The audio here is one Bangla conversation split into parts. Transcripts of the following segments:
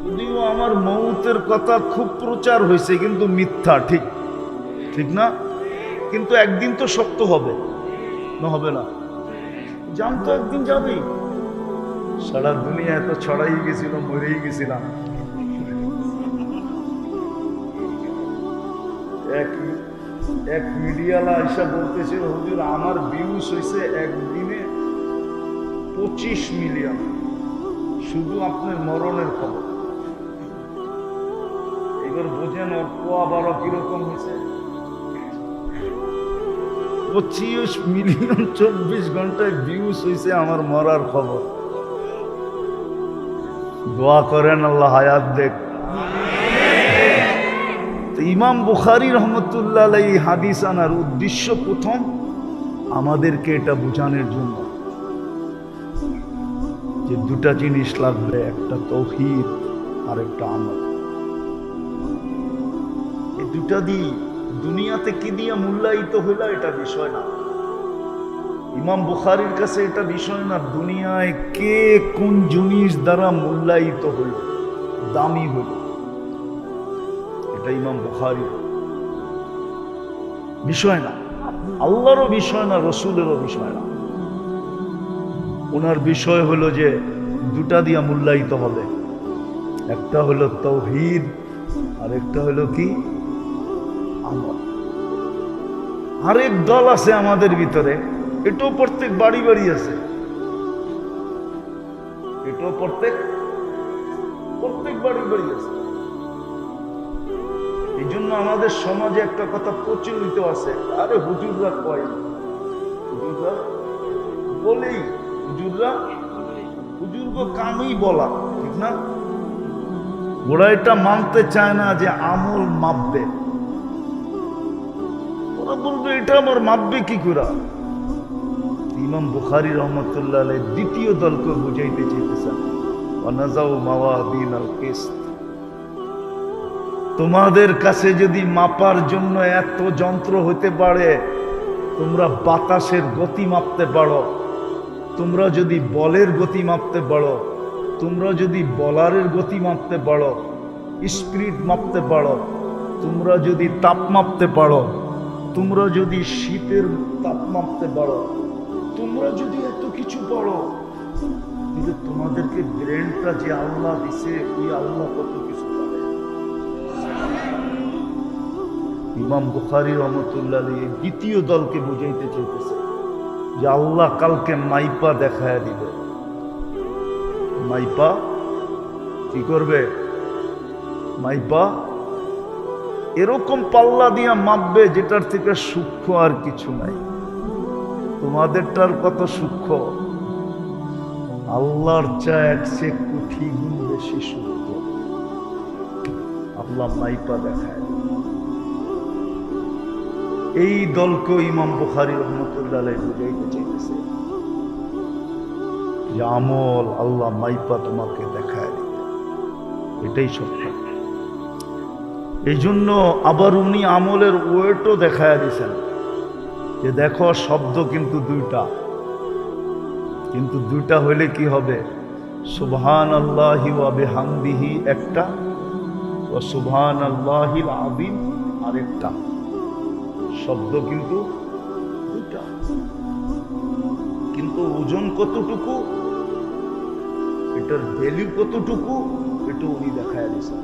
যদিও আমার মৌতের কথা খুব প্রচার হয়েছে, কিন্তু মিথ্যা। ঠিক ঠিক না? কিন্তু একদিন তো সত্য হবে, না হবে না? জান তো একদিন যাবেই। সারা দুনিয়া এত ছড়াই গেছিল, মরেই গেছিলাম। এক এক মিডিয়ালা এসে বলতেছিল, হুজুর আমার ভিউজ হয়েছে একদিনে 25 মিলিয়ন, শুধু আপনার মরণের খবর। এবার বোঝেন ওর পোয়া বড় কিরকম হয়েছে। 25 মিলিয়ন 24 ঘন্টায় ভিউজ হয়েছে আমার মরার খবর। দোয়া করেন আল্লাহ হায়াত দেখ। ইমাম বুখারী রহমতুল্লাহ আলাইহি হাদিস আনার উদ্দেশ্য প্রথম আমাদেরকে এটা বোঝানোর জন্য যে দুটা জিনিস লাগবে, একটা তাওহীদ আর একটা আমল। এই দুটা দিয়ে দুনিয়াতে কি দিয়ে মূল্যায়িত হইল এটা বিষয় না। ইমাম বুখারীর কাছে এটা বিষয় না দুনিয়ায় কে কোন জিনিস দ্বারা মূল্যায়িত হইল, দামি হইল, এটা ইমাম বুখারীর বিষয় না, আল্লাহরও বিষয় না, রসুলেরও বিষয় না। ওনার বিষয় হলো যে দুটা দিয়া মূল্যায়িত হবে, একটা হলো তাওহীদ আর একটা হলো কি আমল। আরেক দল আছে আমাদের ভিতরে, এটাও প্রত্যেক বাড়ি বাড়ি আছে, এটাও প্রত্যেক বাড়ি বাড়ি আছে। এই জন্য আমাদের সমাজে একটা কথা প্রচলিত আছে, আরে হুজুররা কয়, হুজুররা বলেই, হুজুরগো কামই বলা, ঠিক না? ওরা এটা মানতে চায় না যে আমল মাপবে। ওরা বলবে এটা আমার মাপবে কি করে? ইমাম বুখারী রহমতুল্লাহ আলাইহি দ্বিতীয় দলকে বুঝাইতে চাইতেছেন, ওয়ানাজাউ মাওয়াদিনাল কিসত। তোমাদের কাছে যদি মাপার জন্য এত যন্ত্র হতে পারে, তোমরা বাতাসের গতি মাপতে পারো, তোমরা যদি বলের গতি মাপতে পারো, তোমরা যদি বলারের গতি মাপতে পারো, স্পিড মাপতে পারো, তোমরা যদি তাপ মাপতে পারো, তোমরা যদি শীতের তাপ মাপতে পারো, তোমরা যদি এত কিছু পারো, কিন্তু তোমাদেরকে ব্রেনটা যে আল্লাহ দিছে, ওই আল্লাহ কত কিছু পারে। ইমাম বুখারী রহমতুল্লাহ আলাইহি দ্বিতীয় দলকে বুঝাইতে চাইতেছে যে আল্লাহ কালকে মাইপা দেখায় দিবে। মাইপা কি করবে? মাইপা এরকম পাল্লা দিয়া মাপবে যেটার থেকে সূক্ষ্ম আর কিছু নাই। তোমাদেরটার কত সূক্ষ্ম, আল্লাহর চেয়ে 1 কোটি গুণ বেশি সূক্ষ্ম। আল্লাহ মাইপা দেখায়। এই দলকে ইমাম বুখারী রহমতুল্লাহ আলাইহি বুঝাইতে চাইতেছে যে আমল আল্লাহ মাইপা তোমাকে দেখায় দিবে, এটাই সত্য। এই জন্য আবার উনি আমলের ওয়েটও দেখায় দিয়েছেন যে দেখো শব্দ কিন্তু দুইটা, কিন্তু দুইটা হইলে কি হবে? সুবহানাল্লাহি ওয়া বিহামদিহি একটা, ও সুবহানাল্লাহিল আযীম আরেকটা। শব্দ কিন্তু দুইটা, কিন্তু ওজন কতটুকু, এটার ভ্যালু কতটুকু, এটা উনি দেখায় দিয়েছেন।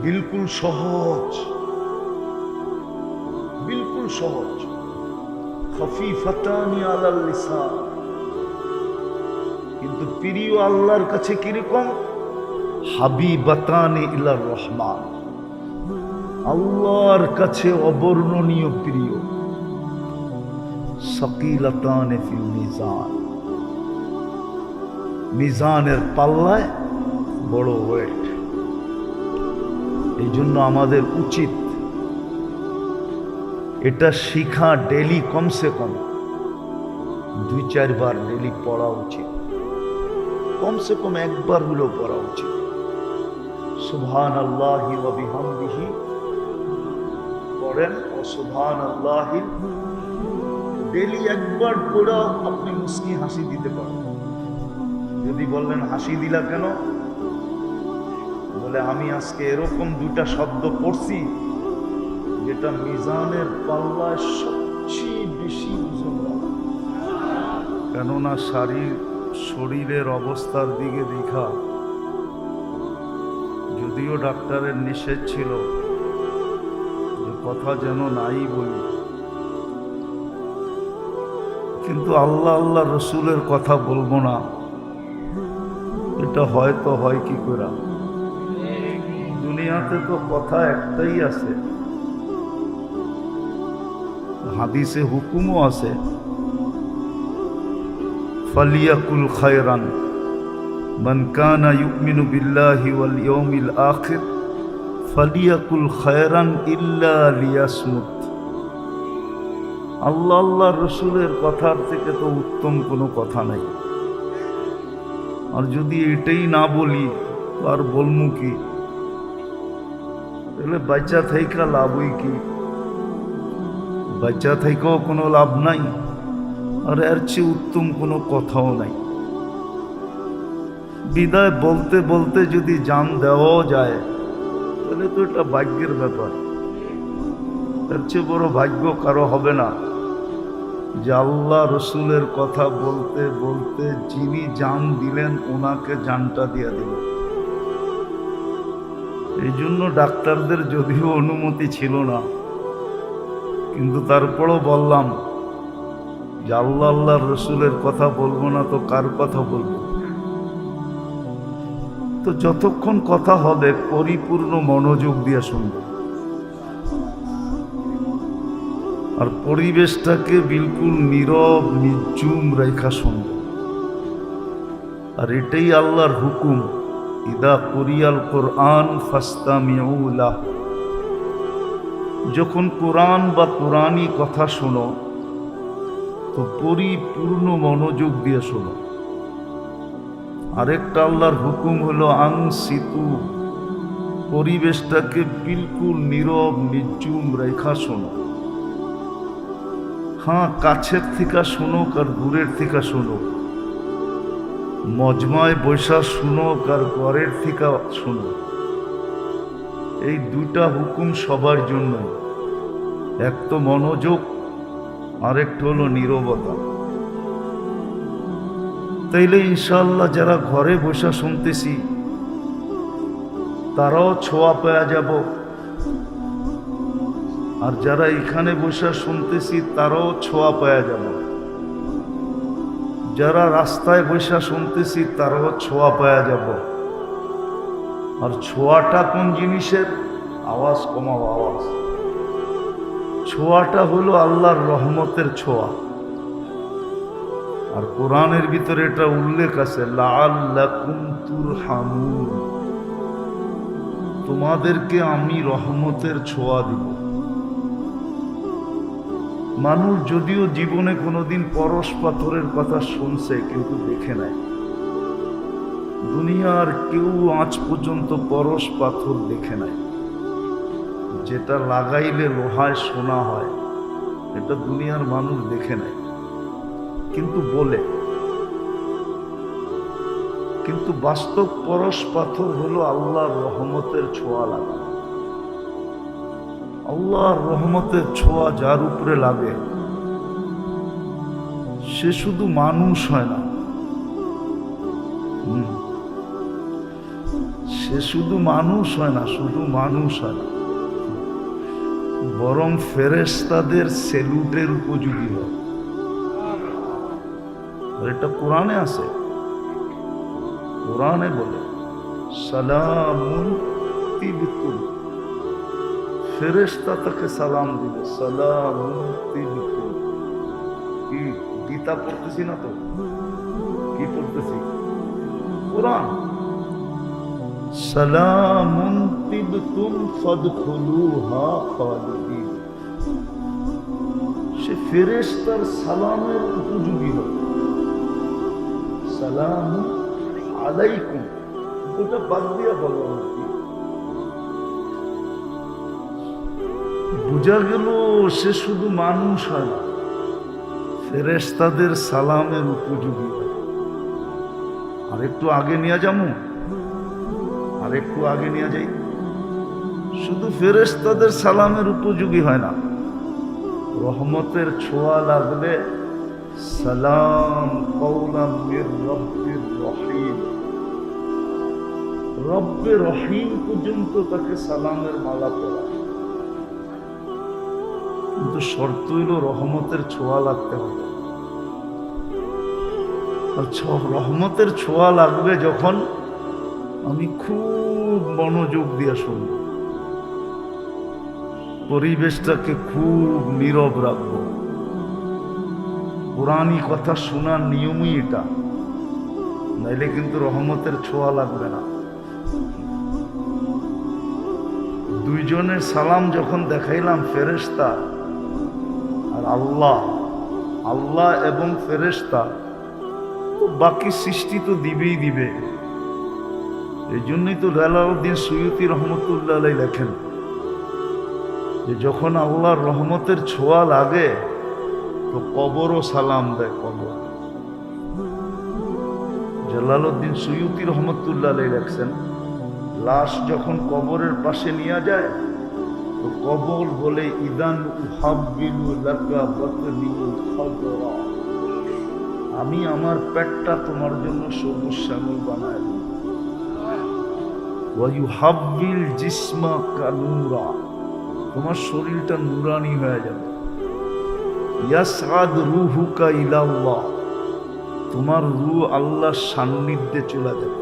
বিলকুল সহজ, বিলকুল সহজ। খফিফাতানি আলাল লিসান, কিন্তু প্রিয় আল্লাহর কাছে কিরকম? হাবিবাতানি ইলার রহমান, আল্লাহর কাছে অবর্ণনীয় প্রিয়। সাকিলাতানি ফিল মিজান, মিজানের পাল্লায় বড় ওয়েট। এই জন্য আমাদের উচিত এটা শিখা, ডেলি কমসে কম 2-4 বার ডেলি পড়া উচিত, কমসে কম একবার হলেও পড়া উচিত। সুবহানাল্লাহি ওয়া বিহামদিহি পড়েন, ও সুবহানাল্লাহি ডেলি একবার পড়াও, আপনি মুস্কি হাসি দিতে পারেন। যদি বললেন হাসি দিলা কেন, বলে আমি আজকে এরকম দুইটা শব্দ পড়ছি যেটা মিজানের পাল্লায় সবচেয়ে বেশি ওজন হবে। কেননা শরীরের অবস্থার দিকে দেখা, যদিও ডাক্তারের নিষেধ ছিল যে কথা যেন নাই বলি, কিন্তু আল্লাহ আল্লাহ রসুলের কথা বলবো না, এটা হয়তো হয় কি করে। দুনিয়াতে তো কথা একটাই আছে, হাদিসে হুকুমও আছে, ফালিয়াকুল খায়রান মান কানা ইউমিনু বিল্লাহি ওয়াল ইয়াউমিল আখির ফালিয়াকুল খায়রান ইল্লা লিয়াসমুত। আল্লাহ আল্লাহ রসুলের কথার থেকে তো উত্তম কোনো কথা নাই। আর যদি এটাই না বলি তো আর বলমু কি? তাহলে বাচ্চা থাইকা লাভই কি? বাচ্চা থেকেও কোনো লাভ নাই, আর এর চেয়ে উত্তম কোনো কথাও নাই। বিদায় বলতে বলতে যদি জান দেওয়াও যায় তাহলে তো এটা ভাগ্যের ব্যাপার। এর চেয়ে বড় ভাগ্য কারো হবে না যে আল্লাহ রসুলের কথা বলতে বলতে যিনি জান দিলেন ওনাকে জানটা দিয়ে দিলেন। এই জন্য ডাক্তারদের যদিও অনুমতি ছিল না, কিন্তু তারপরও বললাম যে আল্লাহ আল্লাহ রসুলের কথা বলবো না তো কার কথা বলবো? তো যতক্ষণ কথা হবে পরিপূর্ণ মনোযোগ দিয়ে শুনব, আর পরিবেশটাকে বিলকুল নীরব নির্জুম রেখা শুনব। আর এটাই আল্লাহর হুকুম, ইদা কুরিয়াল কোরআন ফাস্তামিউ লাহ। যখন কোরআন বা কোরআনী কথা শোনো তো পরিপূর্ণ মনোযোগ দিয়ে শোনো। আরেকটা আল্লাহর হুকুম হলো আনসিতু, পরিবেশটাকে বিলকুল নীরব নির্জুম রেখা শোনো। হ্যাঁ, কাছের থেকে শোনো আর দূরের থেকে শোনো, মজমায় বৈশা শুনো আর ঘরের থেকে শোনো, এই দুইটা হুকুম সবার জন্য। এক তো মনোযোগ, আরেকটা হলো নীরবতা। তাইলে ইনশাআল্লাহ যারা ঘরে বসে শুনতেছি তারাও ছোঁয়া পেয়ে যাব, আর যারা এখানে বসে শুনতেছি তারাও ছোঁয়া পেয়ে যাব। যারা রাস্তায় বসে শুনতেছি তারাও ছোঁয়া পেয়ে যাব। আর ছোঁয়াটা কোন জিনিসের? আওয়াজ কমাও, আওয়াজ। ছোঁয়াটা হলো আল্লাহর রহমতের ছোঁয়া। আর কোরআনের ভিতরে এটা উল্লেখ আছে, লাআল্লাকুম তুরহামুন, তোমাদেরকে আমি রহমতের ছোঁয়া দিব। মানুষ যদিও জীবনে কোনোদিন পরশ পাথরের কথা শুনছে কিন্তু দেখে নাই। দুনিয়ার কেউ আজ পর্যন্ত পরশ পাথর দেখে নাই। যেটা লাগাইলে লোহায় সোনা হয়, এটা দুনিয়ার মানুষ দেখে নাই, কিন্তু বলে। কিন্তু বাস্তব পরশ পাথর হলো আল্লাহর রহমতের ছোঁয়া লাগা। আল্লাহর রহমতের ছোঁয়া যার উপরে লাগে সে শুধু মানুষ হয় না, সে শুধু মানুষ হয় না, শুধু মানুষ হয় না, বরং ফেরেশতাদের সেলুটের উপযোগী হয়। এটা কোরআনে আছে, কোরআনে বলে সালামুন তিবতুম, ফেরেশতা তাকে সালাম দিবে, সালামুন তিবতুম। কি গীতা পড়তেছি না তো? কি পড়তেছি? কোরআন। সালামুন তিবতুম ফাদখুলুহা খালিদিন। সে ফেরেশতার সালামের উপযোগী হবে। সালাম আলাইকুম, ওটা বাদ দিয়া বললাম। বুঝা গেল সে শুধু মানুষ হয় না, ফেরেশতাদের সালামের উপযোগী হয়। আর একটু আগে নিয়ে যাবো, আর একটু আগে নিয়ে যাই, শুধু ফেরেশতাদের সালামের উপযোগী হয় না, রহমতের ছোঁয়া লাগলে সালাম কওলাম মির রব্বির রহিম, রব্বে রহিম পর্যন্ত তাকে সালামের মালা পরা। কিন্তু শর্ত হইল রহমতের ছোঁয়া লাগতে হবে। রহমতের ছোঁয়া লাগবে যখন আমি খুব মনোযোগ দিয়ে শুনব, পরিবেশটাকে খুব নীরব রাখবো। পুরানি কথা শোনার নিয়মই এটা, নাইলে কিন্তু রহমতের ছোঁয়া লাগবে না। দুইজনের সালাম যখন দেখাইলাম, ফেরেশতা আর আল্লাহ, আল্লাহ এবং ফেরেশতা, তো বাকি সৃষ্টি তো দিবেই দিবে। এই জন্যই তো জালালউদ্দিন সুয়ুতি রহমতুল্লাহ আলাইহি লেখেন যে যখন আল্লাহর রহমতের ছোঁয়া লাগে তো কবরও সালাম দেয়। কবর, জালালউদ্দিন সুয়ুতি রহমতুল্লাহ আলাইহি লেখছেন, লাশ যখন কবরের পাশে নিয়ে যায় তো কবর বলে ইদান উহাব্বিলু লাকা বাতনিল খাদরা, আমি আমার পেটটা তোমার জন্য সবুজ শ্যামল বানায় দিই। ওয়া ইউহাব্বিল জিসমাকা নূরা, তোমার শরীরটা নূরানি হয়ে যাবে। ইয়াসআদ রূহুকা ইলাল্লাহ, তোমার রূহ আল্লাহর সান্নিধ্যে চলে যাবে।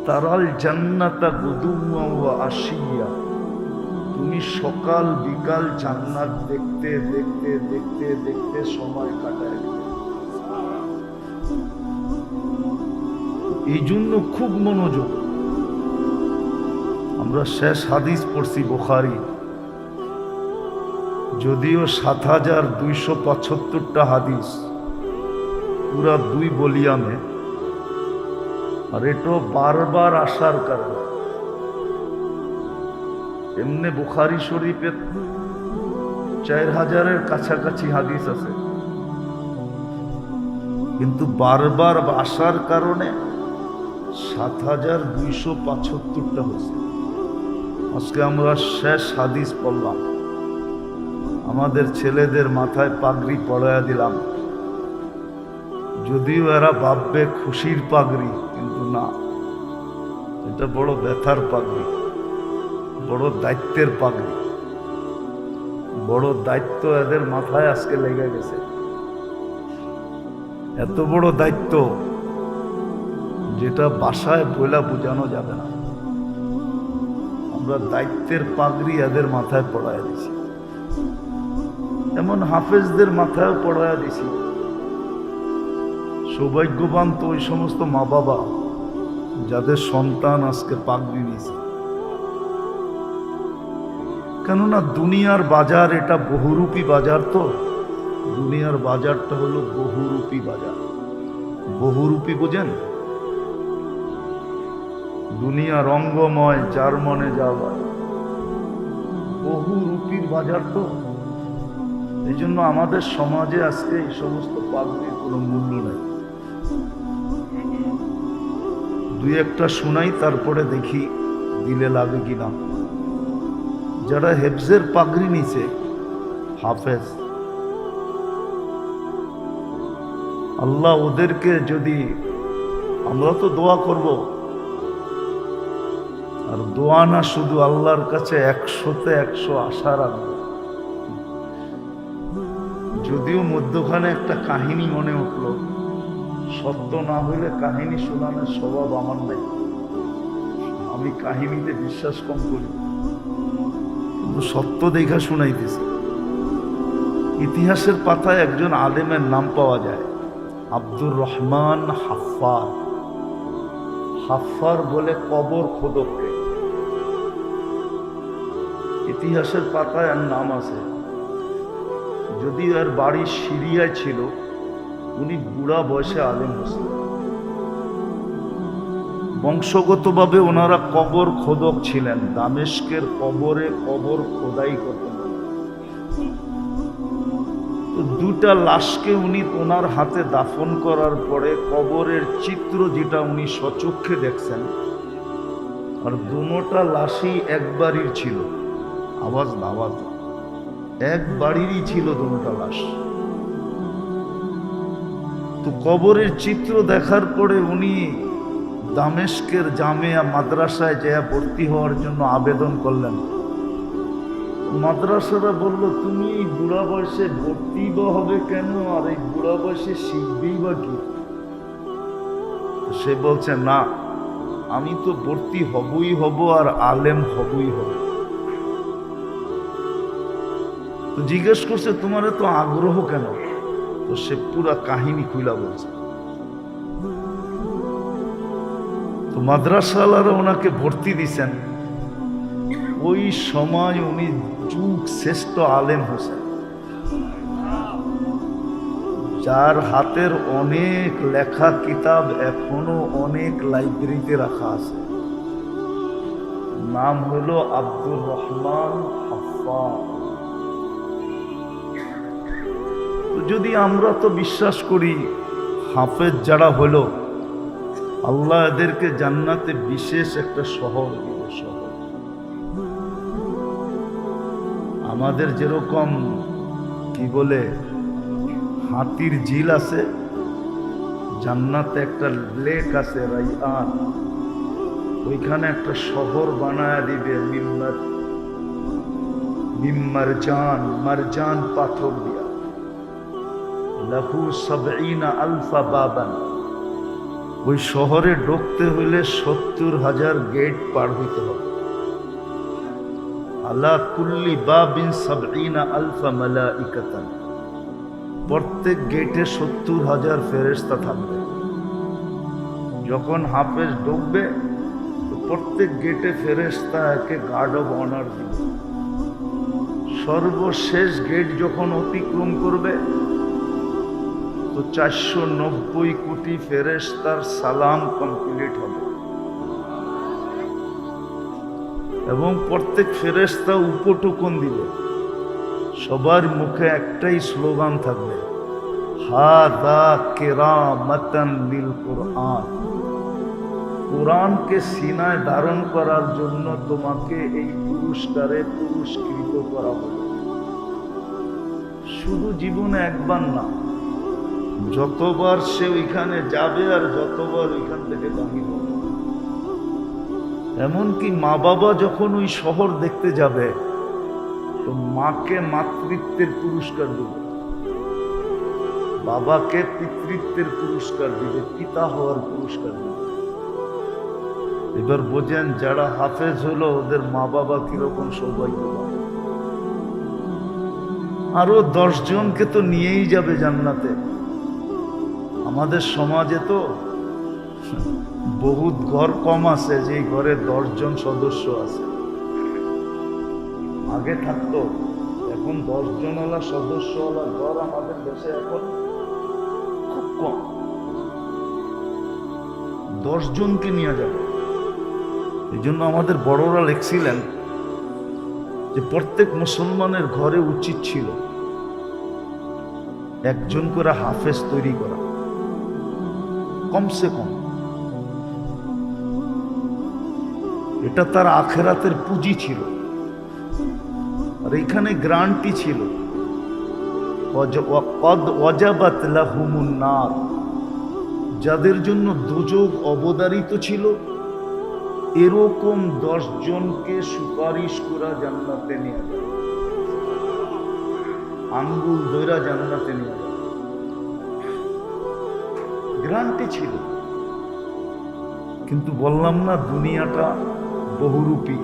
তারাল জান্নাতা গুদুওয়া ওয়া আশিয়া, তুমি সকাল বিকাল জান্নাত দেখতে দেখতে দেখতে দেখতে সময় কাটায় দেবে। এই জন্য খুব মনোযোগ। আমরা শেষ হাদিস পড়ছি বুখারী, যদিও ৭,২৭৫টা হাদিস পুরা 2 ভলিউমে, আর এটা বারবার আসার কারণে। এমনি বুখারী শরীফে ৪,০০০-এর কাছাকাছি হাদিস আছে, কিন্তু বারবার আসার কারণে ৭,২৭৫টা হয়েছে। আজকে আমরা শেষ হাদিস পড়লাম, আমাদের ছেলেদের মাথায় পাগড়ি পরাইয়া দিলাম। যদিও এরা ভাববে খুশির পাগড়ি, কিন্তু না, এটা বড় ব্যথার পাগড়ি, বড় দায়িত্বের পাগড়ি। বড় দায়িত্ব এদের মাথায় আজকে লেগে গেছে। এত বড় দায়িত্ব যেটা ভাষায় বইলা বোঝানো যাবে না। আমরা দায়িত্বের পাগড়ি এদের মাথায় পড়াইয়া দিছি, এমন হাফেজদের মাথায় পড়াইয়া দিছি। সৌভাগ্যবান তো ওই সমস্ত মা বাবা যাদের সন্তান আজকে পাগড়ি নিয়েছে। কেননা দুনিয়ার বাজার এটা বহুরূপী বাজার। তো দুনিয়ার বাজারটা হলো বহুরূপী বাজার। বহুরূপী বোঝেন? দুনিয়া রঙ্গময়, যার মনে যাওয়া, বহুরূপীর বাজার। তো এই জন্য আমাদের সমাজে আজকে এই সমস্ত পাগড়ির কোনো মূল্য নাই। 2-একটা শোনাই, তারপরে দেখি দিলে লাগে কিনা। যারা হেফজের পাগড়ি নিছে, হাফেজ, আল্লাহ ওদেরকে যদি, আমরা তো দোয়া করব, আর দোয়া না শুধু, আল্লাহর কাছে 100-তে 100 আশা রাখবো। যদিও মধ্যখানে একটা কাহিনী মনে উঠল, সত্য না হইলে কাহিনী শোনানোর স্বভাব আমার নাই। আমি কাহিনীতে বিশ্বাস কম করি, কিন্তু সত্য দেখা শুনাইতেছি। ইতিহাসের পাতায় একজন আলেমের নাম পাওয়া যায়, আব্দুর রহমান হাফফার। হাফফার বলে কবর খোদককে। ইতিহাসের পাতায় এর নাম আছে। যদিও এর বাড়ি সিরিয়ায় ছিল, উনি বুড়া বয়সে আলেম হয়েছেন। বংশগতভাবে ওনারা কবর খোদক ছিলেন। দামেস্কের কবরে কবর খোদাই করতেন। তো 2টা লাশকে উনি ওনার হাতে দাফন করার পরে কবরের চিত্র যেটা উনি স্বচক্ষে দেখছেন, আর দুটা লাশই এক বাড়ির ছিল। আওয়াজ না, আওয়াজ না। এক বাড়িরই ছিল দুটা লাশ। তো কবরের চিত্র দেখার পরে উনি দামেস্কের জামিয়া মাদ্রাসায় যে ভর্তি হওয়ার জন্য আবেদন করলেন। মাদ্রাসারা বলল, তুমি এই বুড়া বয়সে ভর্তি বা হবে কেন, আর এই বুড়া বয়সে শিখবেই বা কি? সে বলছে, না, আমি তো ভর্তি হবই হব, আর আলেম হবই হব। তো জিজ্ঞেস করছে, তোমার তো আগ্রহ কেন? তো সে পুরা কাহিনী খুলা বলছে। তো মাদ্রাসাওয়ালারা ওনাকে ভর্তি দিছেন। ওই সময় উনি যুগ শ্রেষ্ঠ আলেম হোসেন, যার হাতের অনেক লেখা কিতাব এখনো অনেক লাইব্রেরিতে রাখা আছে। নাম হলো আব্দুর রহমান হাফফাজ। তো যদি আমরা তো বিশ্বাস করি হাফেজ যারা হলো, আল্লাহ এদেরকে জান্নাতে বিশেষ একটা শহর দিবে। শহর আমাদের যেরকম কি বলে হাতির ঝিল আছে, জান্নাতে একটা লেক আছে রাইয়ান, ওইখানে একটা শহর বানায় দিবে মিম্মারজান, মারজান পাথর দিয়া। লাহু ৭০,০০০ বাবান। ওই শহরে ঢুকতে হইলে ৭০,০০০ গেট পার হইতে হবে। আলা কুল্লি বাবিন ৭০,০০০ মালাইকাতান। প্রত্যেক গেটে ৭০,০০০ ফেরেশতা থাকবে। যখন হাফেজ ঢুকবে, প্রত্যেক গেটে ফেরেশতা একে গার্ড অব অনার দিবে। সর্বশেষ গেট যখন অতিক্রম করবে, তো ৪৯০ কোটি ফেরেশতার সালাম কমপ্লিট হবে। এবং প্রত্যেক ফেরেশতা উপটোকন দিবে। সবার মুখে একটাই স্লোগান থাকবে, হাদা কিরামাতান লিল কুরআন। কোরআনকে সিনায় ধারণ করার জন্য তোমাকে এই পুরস্কারে পুরস্কৃত করা হবে। শুধু জীবনে একবার না, যতবার সে ওইখানে যাবে আর যতবার ওইখান থেকে বাহির হবে। এমনকি মা বাবা যখন ওই শহর দেখতে যাবে, তো মাকে মাতৃত্বের পুরস্কার দিবে, বাবাকে পিতৃত্বের পুরস্কার দিবে, পিতা হওয়ার পুরস্কার দিবে। এবার বোঝেন যারা হাফেজ হলো ওদের মা বাবা কিরকম সৌভাগ্যবান। আরো ১০ জনকে তো নিয়েই যাবে জান্নাতে। আমাদের সমাজে তো বহুত ঘর কম আছে যে ঘরে ১০ জন সদস্য আছে। আগে থাকতো, এখন ১০ জনওয়ালা সদস্যওয়ালা ঘর আমাদের দেশে এখন খুব কম। ১০ জনকে নিয়ে যাবে। এই জন্য আমাদের বড়রা লিখছিলেন যে প্রত্যেক মুসলমানের ঘরে উচিত ছিল একজন করে হাফেজ তৈরি করা, কমসে কম। এটা তার আখেরাতের পুঁজি ছিল। আর এখানে গ্রান্টি ছিল, ওয়াজাবাত লাহুমুন নার, যাদের জন্য দোজখ অবধারিত ছিল, এরকম ১০ জনকে সুপারিশ করা জান্নাতে নিয়ে যাবে, আঙ্গুল ধইরা জান্নাতে নিয়ে যাবে। গ্রান্টি ছিল। কিন্তু বললাম না, দুনিয়াটা বহুরূপী,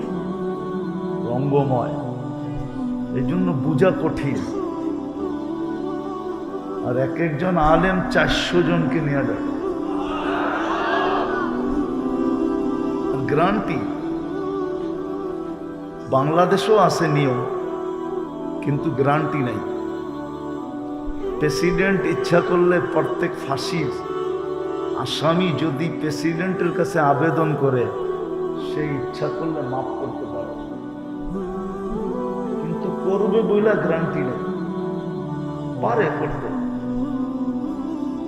রঙ্গময়, এই জন্য বোঝা কঠিন। আর এক একজন আলেম ৪০০ জনকে নিয়ে যাবে, গ্রান্টি। বাংলাদেশেও আছে নিয়ম, কিন্তু গ্রান্টি নাই। প্রেসিডেন্ট ইচ্ছা করলে প্রত্যেক ফাঁসির আসামি যদি প্রেসিডেন্টের কাছে আবেদন করে, সে ইচ্ছা করলে মাফ করতে পারে, কিন্তু করবে বইলা গ্যারান্টি নেই। পারে করতে,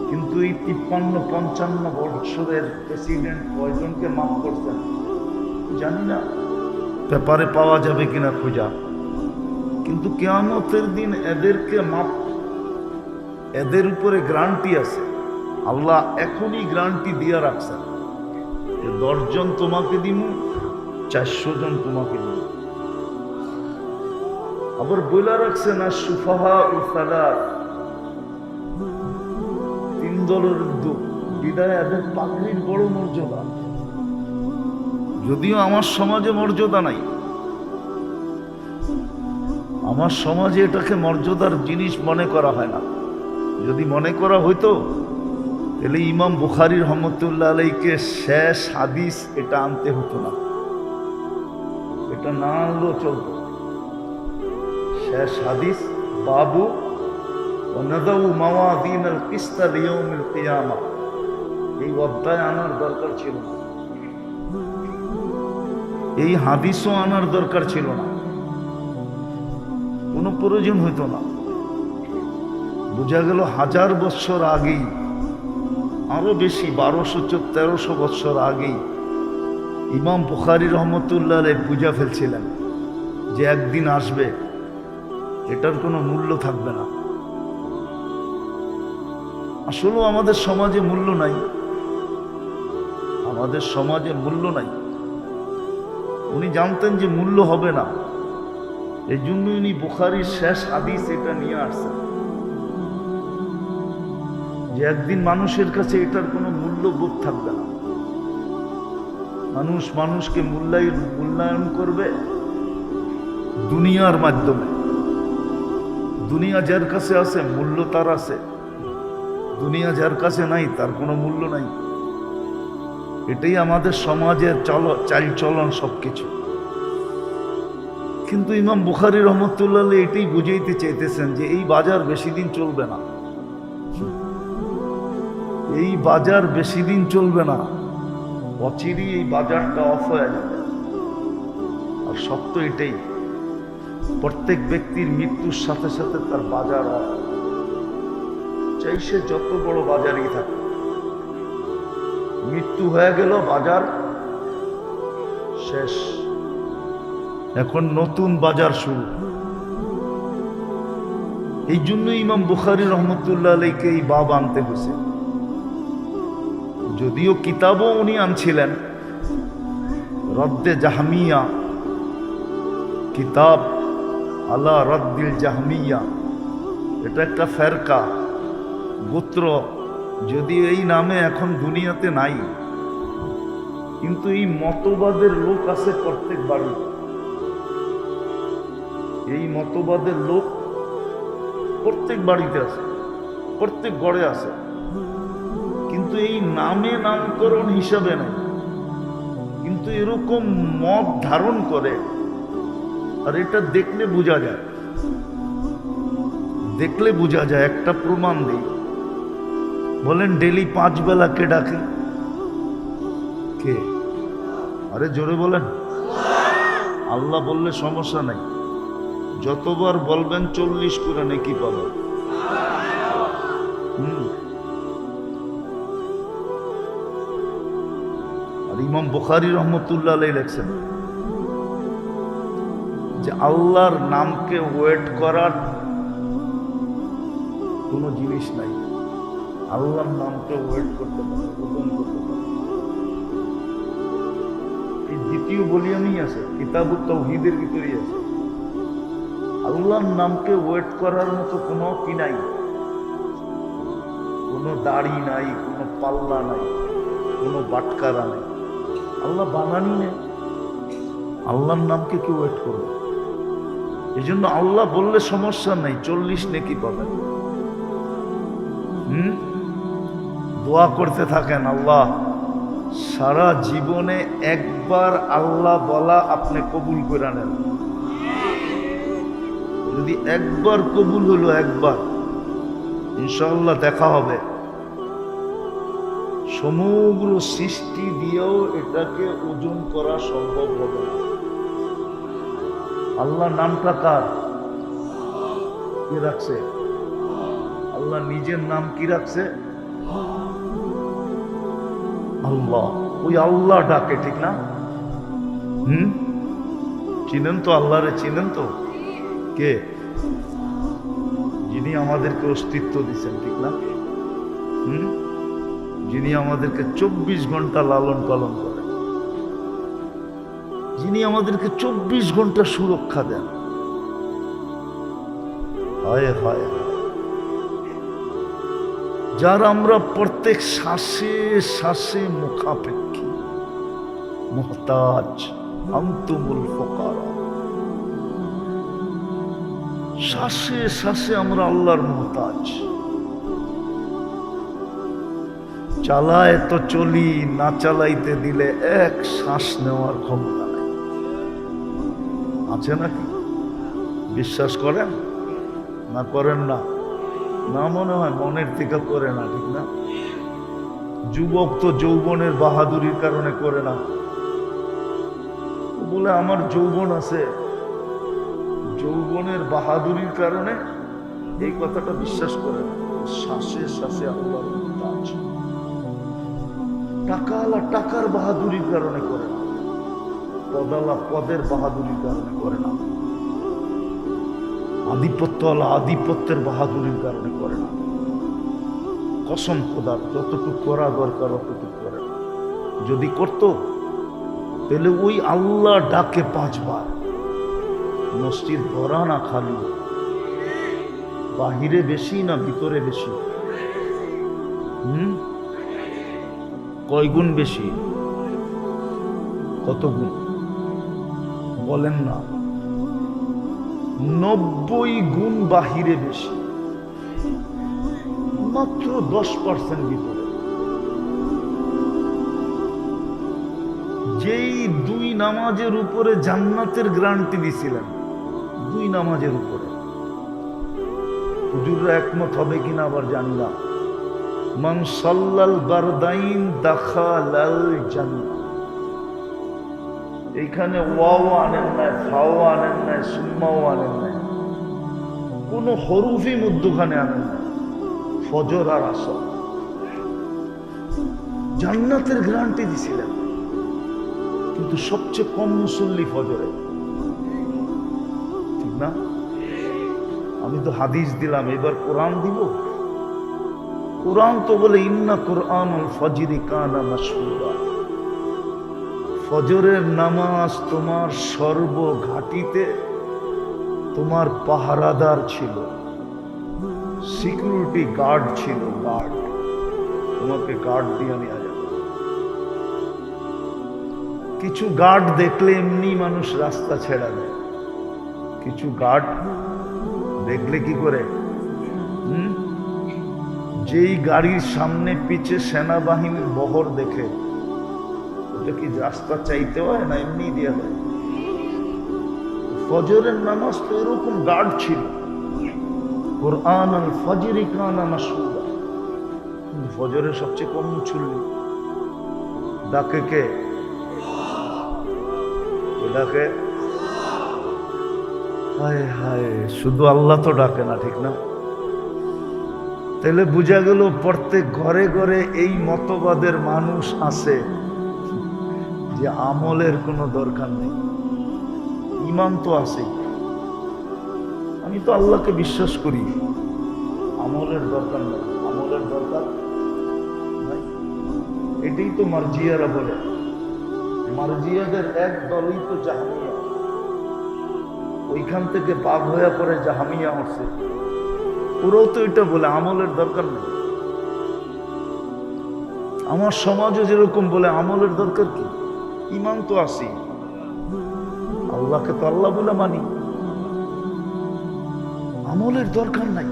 কিন্তু এই ৫৩-৫৫ বছরের প্রেসিডেন্ট কয়জনকে মাফ করছেন? জানি না পেপারে পাওয়া যাবে কিনা খোঁজা, কিন্তু কিয়ামতের দিন এদেরকে মাপ, এদের উপরে গ্যারান্টি আছে। আল্লাহ এখনই গ্যারান্টি দিয়ে রাখছেন যে 10 জন তোমাকে দিব, 400 জন তোমাকে দিব। আবার বলে রাখছেন আর সুফাহা ও সালাত, 3 দলের বিদায় এদের পাগড়ির বড় মর্যাদা। যদিও আমার সমাজে মর্যাদা নাই, আমার সমাজে এটাকে মর্যাদার জিনিস মনে করা হয় না। যদি মনে করা হইতো তাহলে ইমাম বুখারী রহমতুল্লাহ আলাইকে শেষ হাদিস এটা আনতে হতো না, এটা না আনলেও চলতো। শেষ হাদিস বাবু ওয়ানাদাউ মাওয়াদিনাল কিসতা লিয়াউমিল কিয়ামা, এই অধ্যায় আনার দরকার ছিল না, এই হাদিসও আনার দরকার ছিল না, কোনো প্রয়োজন হইতো না। বোঝা গেল 1000 বছর আগেই, আরো বেশি 1200-1300 বছর আগেই ইমাম বুখারী রহমতুল্লাহ আলাইহ বুঝা ফেলছিলেন যে একদিন আসবে এটার কোনো মূল্য থাকবে না। আসলেও আমাদের সমাজে মূল্য নাই, আমাদের সমাজে মূল্য নাই। উনি জানতেন যে মূল্য হবে না, এই জন্য উনি বুখারীর শেষ হাদিস এটা নিয়ে আসছেন যে একদিন মানুষের কাছে এটার কোনো মূল্যবোধ থাকবে না। মানুষ মানুষকে মূল্যায়ন করবে দুনিয়ার মাধ্যমে। দুনিয়া যার কাছে আছে মূল্য তার আছে, দুনিয়া যার কাছে নাই তার কোনো মূল্য নাই। এটাই আমাদের সমাজের চালচলন সবকিছু। কিন্তু ইমাম বুখারী রহমতুল্লাহ আলাইহ এটাই বুঝাইতে চাইতেছেন যে এই বাজার বেশি দিন চলবে না, এই বাজার বেশি দিন চলবে না, অচিরেই এই বাজারটা অফ হয়ে যাবে। আর সত্য এটাই, প্রত্যেক ব্যক্তির মৃত্যুর সাথে সাথে তার বাজার অফ, চাই সে যত বড় বাজারই থাকে। মৃত্যু হয়ে গেল, বাজার শেষ, এখন নতুন বাজার শুরু। এই জন্য ইমাম বুখারী রহমতুল্লাহ আলাইহকে এই বাব আনতে হয়েছে। যদিও কিতাবও উনি আনছিলেন, রদ্দে জাহমিয়া, কিতাব আলা রদ্দিল জাহমিয়া, এটা একটা ফেরকা গোত্র, যদি এই নামে এখন দুনিয়াতে নাই, কিন্তু এই মতবাদের লোক আছে প্রত্যেক বাড়ি, এই মতবাদের লোক প্রত্যেক বাড়িতে আছে, প্রত্যেক ঘরে আছে, কিন্তু এই নামে নামকরণ হিসাবে নেই, কিন্তু এরকম মত ধারণ করে। আর এটা দেখলে বোঝা যায়, দেখলে বোঝা যায়। একটা প্রমাণ দিই, বলেন ডেলি 5 বেলা কে ডাকে? কে? আরে জোরে বলেন। আল্লাহ বললে সমস্যা নাই, যতবার বলবেন 40 করে নেকি পাবেন। আর ইমাম বুখারী রহমতুল্লাহ আলাইহ লেখছেন যে আল্লাহর নামকে ওয়েট করার কোনো জিনিস নাই, আল্লাহর নামকে ওয়েট করতে পারে, ওজন করতে পারে। এই দ্বিতীয় ভলিউমই আছে, কিতাবুত তাওহীদের ভিতরেই আছে। আল্লাহর নামকে ওয়েট করার মতো কোনো কি নাই, কোনো দাড়ি নাই, কোনো পাল্লা নাই, কোনো বাটকারা নাই। আল্লাহ বানানি নেই, আল্লাহর নামকে কেউ ওয়েট করবে। এই জন্য আল্লাহ বললে সমস্যা নেই, 40 নেকি পাবেন। দোয়া করতে থাকেন, আল্লাহ সারা জীবনে একবার আল্লাহ বলা আপনি কবুল করে নেন। যদি একবার কবুল হলো, একবার, ইনশাআল্লাহ দেখা হবে। সমগ্র সৃষ্টি দিয়েও এটাকে ওজন করা সম্ভব হবে না। আল্লাহ নামটা কার? কি রাখছে? আল্লাহ নিজের নাম কি রাখছে? আল্লাহ। ওই আল্লাহ ডাকে, ঠিক না? হুম, চিনেন তো আল্লাহরে? চিনেন তো? কে? যিনি আমাদেরকে অস্তিত্ব দিচ্ছেন, ঠিক না? হুম, যিনি আমাদেরকে 24 ঘন্টা লালন পালন করেন, যিনি আমাদেরকে 24 ঘন্টা সুরক্ষা দেন। হায় হায় হায়, যার আমরা প্রত্যেক শ্বাসে শ্বাসে মুখাপেক্ষী, মুহতাজ, আনতুমুল ফুকারা। শ্বাসে শ্বাসে আমরা আল্লাহর মুহতাজ। চালায় তো চলি, না চালাইতে দিলে এক শ্বাস নেওয়ার ক্ষমতা নাই। আছে নাকি? বিশ্বাস করেন না করেন না? না, মনে হয় মনের থেকে করে না, ঠিক না? যুবক তো যৌবনের বাহাদুরির কারণে করে না, বলে আমার যৌবন আছে, যৌবনের বাহাদুরির কারণে এই কথাটা বিশ্বাস করে না। শ্বাসে শ্বাসে আল্লাহর মুহতাজ। টাকাওয়ালা টাকার বাহাদুরির কারণে করে না, পদালা পদের বাহাদুরির কারণে করে না, আধিপত্যওয়ালা আধিপত্যের বাহাদুরির কারণে করে না। কসম খোদার, যতটুকু করা দরকার অতটুকু করে না। যদি করত তাহলে ওই আল্লাহ ডাকে 5 বার। মসজিদ ভরা না খালি? বাহিরে বেশি না ভিতরে বেশি? কয় গুণ বেশি? কত গুণ বলেন না? 90 গুণ বাহিরে বেশি, মাত্র 10% ভিতরে। যেই 2 নামাজের উপরে জান্নাতের গ্যারান্টি দিছিলেন, 2 নামাজের উপরে, হুজুররা একমত হবে কিনা আবার জানি না। মান সাল্লাল বারদাইন দাখালাল জান্নাহ। এইখানে ওয়াও আনেন নাই, ফাও আনেন নাই, সুম্মাও আনেন নাই, কোন হরফই মধ্যখানে আনেন নাই। ফজর আর আসর জান্নাতের গ্যারান্টি দিছিলেন, কিন্তু সবচেয়ে কম মুসল্লি ফজরে, ঠিক না? আমি তো হাদিস দিলাম, এবার কোরআন দিব। কোরআন তো বলে ইন্না কুরআনুল ফজরি কানা মাশহুরা। ফজরের নামাজ তোমার সর্বঘাটিতে তোমার পাহারাদার ছিল, সিকিউরিটি গার্ড ছিল, গার্ড। তোমাকে গার্ড দিয়ে নেওয়া যাবে। কিছু গার্ড দেখলে এমনি মানুষ রাস্তা ছেড়া দেয়, কিছু গার্ড দেখলে কি করে? যেই গাড়ির সামনে পিছে সেনাবাহিনীর বহর দেখে, ওটা কি রাস্তা চাইতে হয় না এমনি দিয়ে দেয়? ফজরের নামাজ তো এরকম গার্ড ছিল। কুরআন আল ফজরি কানা মাশহুরা। ফজরের সবচেয়ে কম মুসল্লি। ডাকে কে? ডাকে হায় হায়, শুধু আল্লাহ তো ডাকে না, ঠিক না? তাহলে বোঝা গেল প্রত্যেক ঘরে ঘরে এই মতবাদের মানুষ আছে যে আমলের কোনো দরকার নেই, ঈমান তো আছে। আমি তো আল্লাহকে বিশ্বাস করি, আমলের দরকার নেই, আমলের দরকার নাই। এটাই তো মারজিয়ারা বলে। মারজিয়াদের এক দলই তো জাহামিয়া, ওইখান থেকে পাক হয়ে পরে জাহামিয়া হচ্ছে। ওরাও তো এটা বলে আমলের দরকার নেই। আমার সমাজও যেরকম বলে আমলের দরকার কি, ঈমান তো আছে, আল্লাহকে তো আল্লাহ বলে মানি, আমলের দরকার নাই।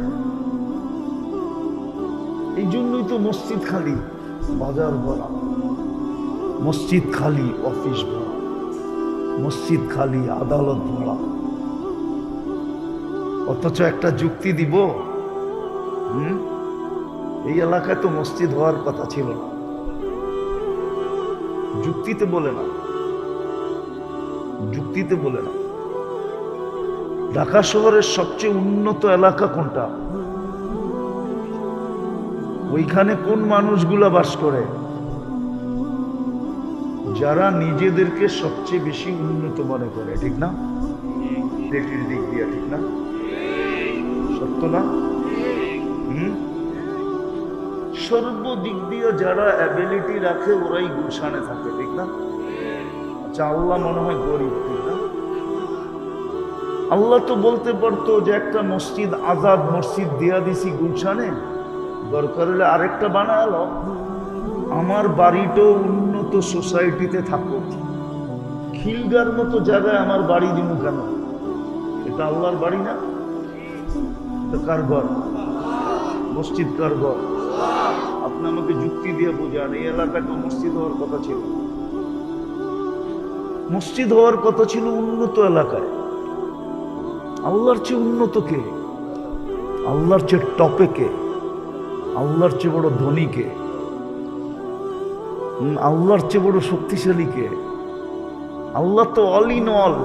এই জন্যই তো মসজিদ খালি, বাজার ভরা, মসজিদ খালি, অফিস ভরা, মসজিদ খালি, আদালত ভরা। অথচ একটা যুক্তি দিব, এই এলাকায় তো মসজিদ হওয়ার কথা ছিল না, যুক্তিতে বলে না, যুক্তিতে বলে না। ঢাকা শহরের সবচেয়ে উন্নত এলাকা কোনটা? ওইখানে কোন মানুষগুলা বাস করে? যারা নিজেদেরকে সবচেয়ে বেশি উন্নত মনে করে, ঠিক না? দেখের দিক দিয়ে, ঠিক না? সত্য না? সর্বদিক দিয়ে যারা অ্যাবিলিটি রাখে ওরাই গুলশানে থাকে, ঠিক না? আচ্ছা, আল্লাহ মনে হয় গরিব, ঠিক না? আল্লাহ তো বলতে পারতো যে একটা মসজিদ, আজাদ মসজিদ দিয়া দিছি গুলশানে, দরকার হলে আরেকটা বানালো। আমার বাড়িটাও উন্নত সোসাইটিতে থাকুক, খিলগার মতো জায়গায় আমার বাড়ি দিব কেন? এটা আল্লাহর বাড়ি না? এটা কার ঘর? মসজিদ কার ঘর? আপনি আমাকে যুক্তি দিয়ে বোঝান। এই এলাকাটা মসজিদ হওয়ার কথা ছিল, মসজিদ হওয়ার কথা ছিল উন্নত এলাকায়। আল্লাহর চেয়ে উন্নত কে? আল্লাহর চেয়ে টপে কে? আল্লাহর চেয়ে বড় ধনী কে? আল্লাহর চেয়ে বড় শক্তিশালী কে? আল্লাহ তো অল ইন অল,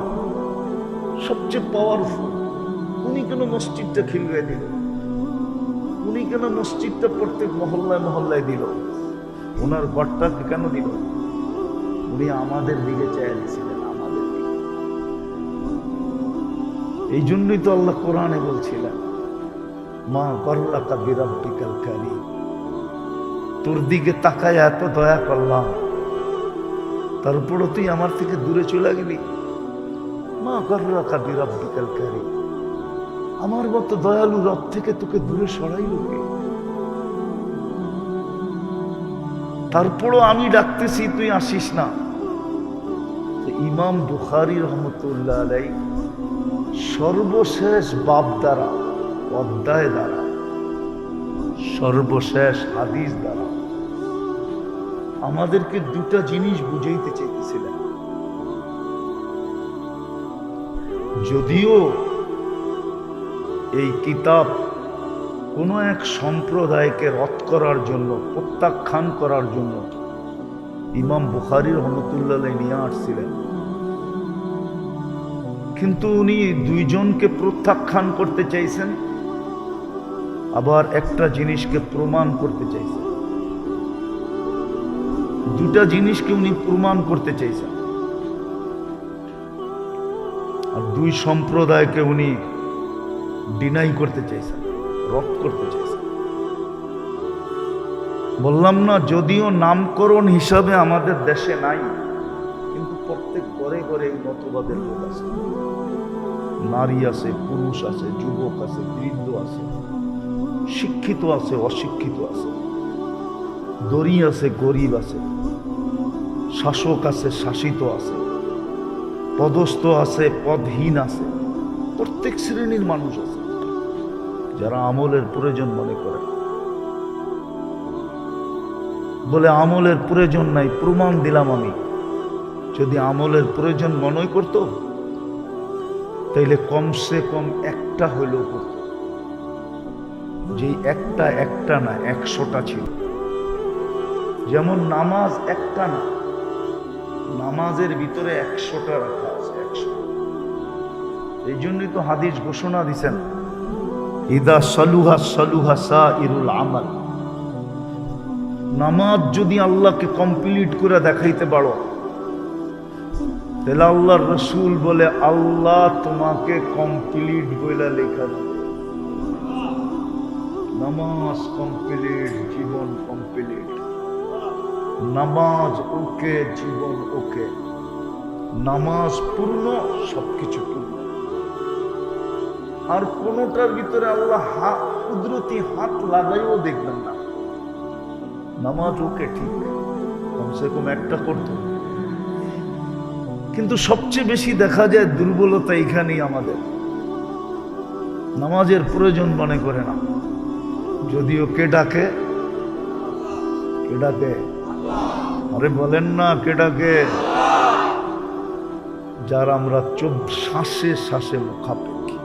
সবচেয়ে পাওয়ারফুল। উনি কেন মসজিদটা খিলগায় দিল? উনি কেন মসজিদটা প্রত্যেক মহল্লায় মহল্লায় দিল? ওনার ঘরটাকে কেন দিল? উনি আমাদের দিকে চেয়ে দিয়েছিলেন, আমাদের দিকে। এই জন্যই তো আল্লাহ কোরআনে বলছিলেন, মা গররাকা বিরাব্বিকাল কারীম, তোর দিকে তাকায় এত দয়া করলাম, তারপরও তুই আমার থেকে দূরে চলে গেলি। মা গররাকা বিরাব্বিকাল কারীম, আমার মতো দয়ালু রব থেকে তোকে দূরে সরাইল কে? তারপরও আমি ডাকতেছি, তুই আসিস না। ইমাম বুখারী রহমতুল্লাহ আলাইহি সর্বশেষ বাব দ্বারা, অধ্যায় দ্বারা, সর্বশেষ হাদিস দ্বারা আমাদেরকে দুটা জিনিস বুঝাইতে চাইতেছিলেন। যদিও এই কিতাব কোনো এক সম্প্রদায়কে রদ করার জন্য, প্রত্যাখ্যান করার জন্য ইমাম বুখারী রহমতুল্লাহ আলাইহি নিয়ে আসছিলেন, কিন্তু উনি দুইজনকে প্রত্যাখ্যান করতে চাইছেন, আবার একটা জিনিসকে প্রমাণ করতে চাইছেন। দুটা জিনিসকে উনি প্রমাণ করতে চাইছেন, আর দুই সম্প্রদায়কে উনি ডিনাই করতে চাইছেন, রদ করতে চাইছেন। বললাম না, যদিও নামকরণ হিসাবে আমাদের দেশে নাই, কিন্তু প্রত্যেক ঘরে ঘরে এই মতবাদের লোক আছে। নারী আছে, পুরুষ আছে, যুবক আছে, বৃদ্ধ আছে, শিক্ষিত আছে, অশিক্ষিত আছে, ধনী আছে, গরিব আছে, শাসক আছে, শাসিত আছে, পদস্থ আছে, পদহীন আছে, প্রত্যেক শ্রেণীর মানুষ আছে যারা আমলের প্রয়োজন মনে করে। বলে আমলের প্রয়োজন নাই, প্রমাণ দিলাম আমি। যদি আমলের প্রয়োজন মনে করত তাইলে কমসে কম একটা হইলেও করত। যে একটা না, 100টা ছিল। যেমন নামাজ একটা না, নামাজের ভিতরে 100টা রাখা আছে, 100। এই জন্যই তো হাদিস ঘোষণা দিছেন, ইদা সালুহা সালুহা সাইরুল আমাল। নামাজ যদি আল্লাহকে কমপ্লিট করে দেখাইতে পারো, তাহলে আল্লাহর রসুল বলে আল্লাহ তোমাকে কমপ্লিট বইলা লেখা দেবে। নামাজ কমপ্লিট, জীবন কমপ্লিট। নামাজ ওকে, জীবন ওকে। নামাজ পূর্ণ, সবকিছু পূর্ণ। আর কোনটার ভিতরে আল্লাহ কুদরতি হাত লাগাইও দেখবেন না। নামাজ ওকে, ঠিক, কমসে কম একটা করতো। কিন্তু সবচেয়ে বেশি দেখা যায় দুর্বলতা এখানেই আমাদের, নামাজের প্রয়োজন মনে করে না। যদিও কে ডাকে? কে ডাকে? আরে বলেন না, কে ডাকে? যার আমরা শ্বাসে শ্বাসে মুখাপেক্ষী।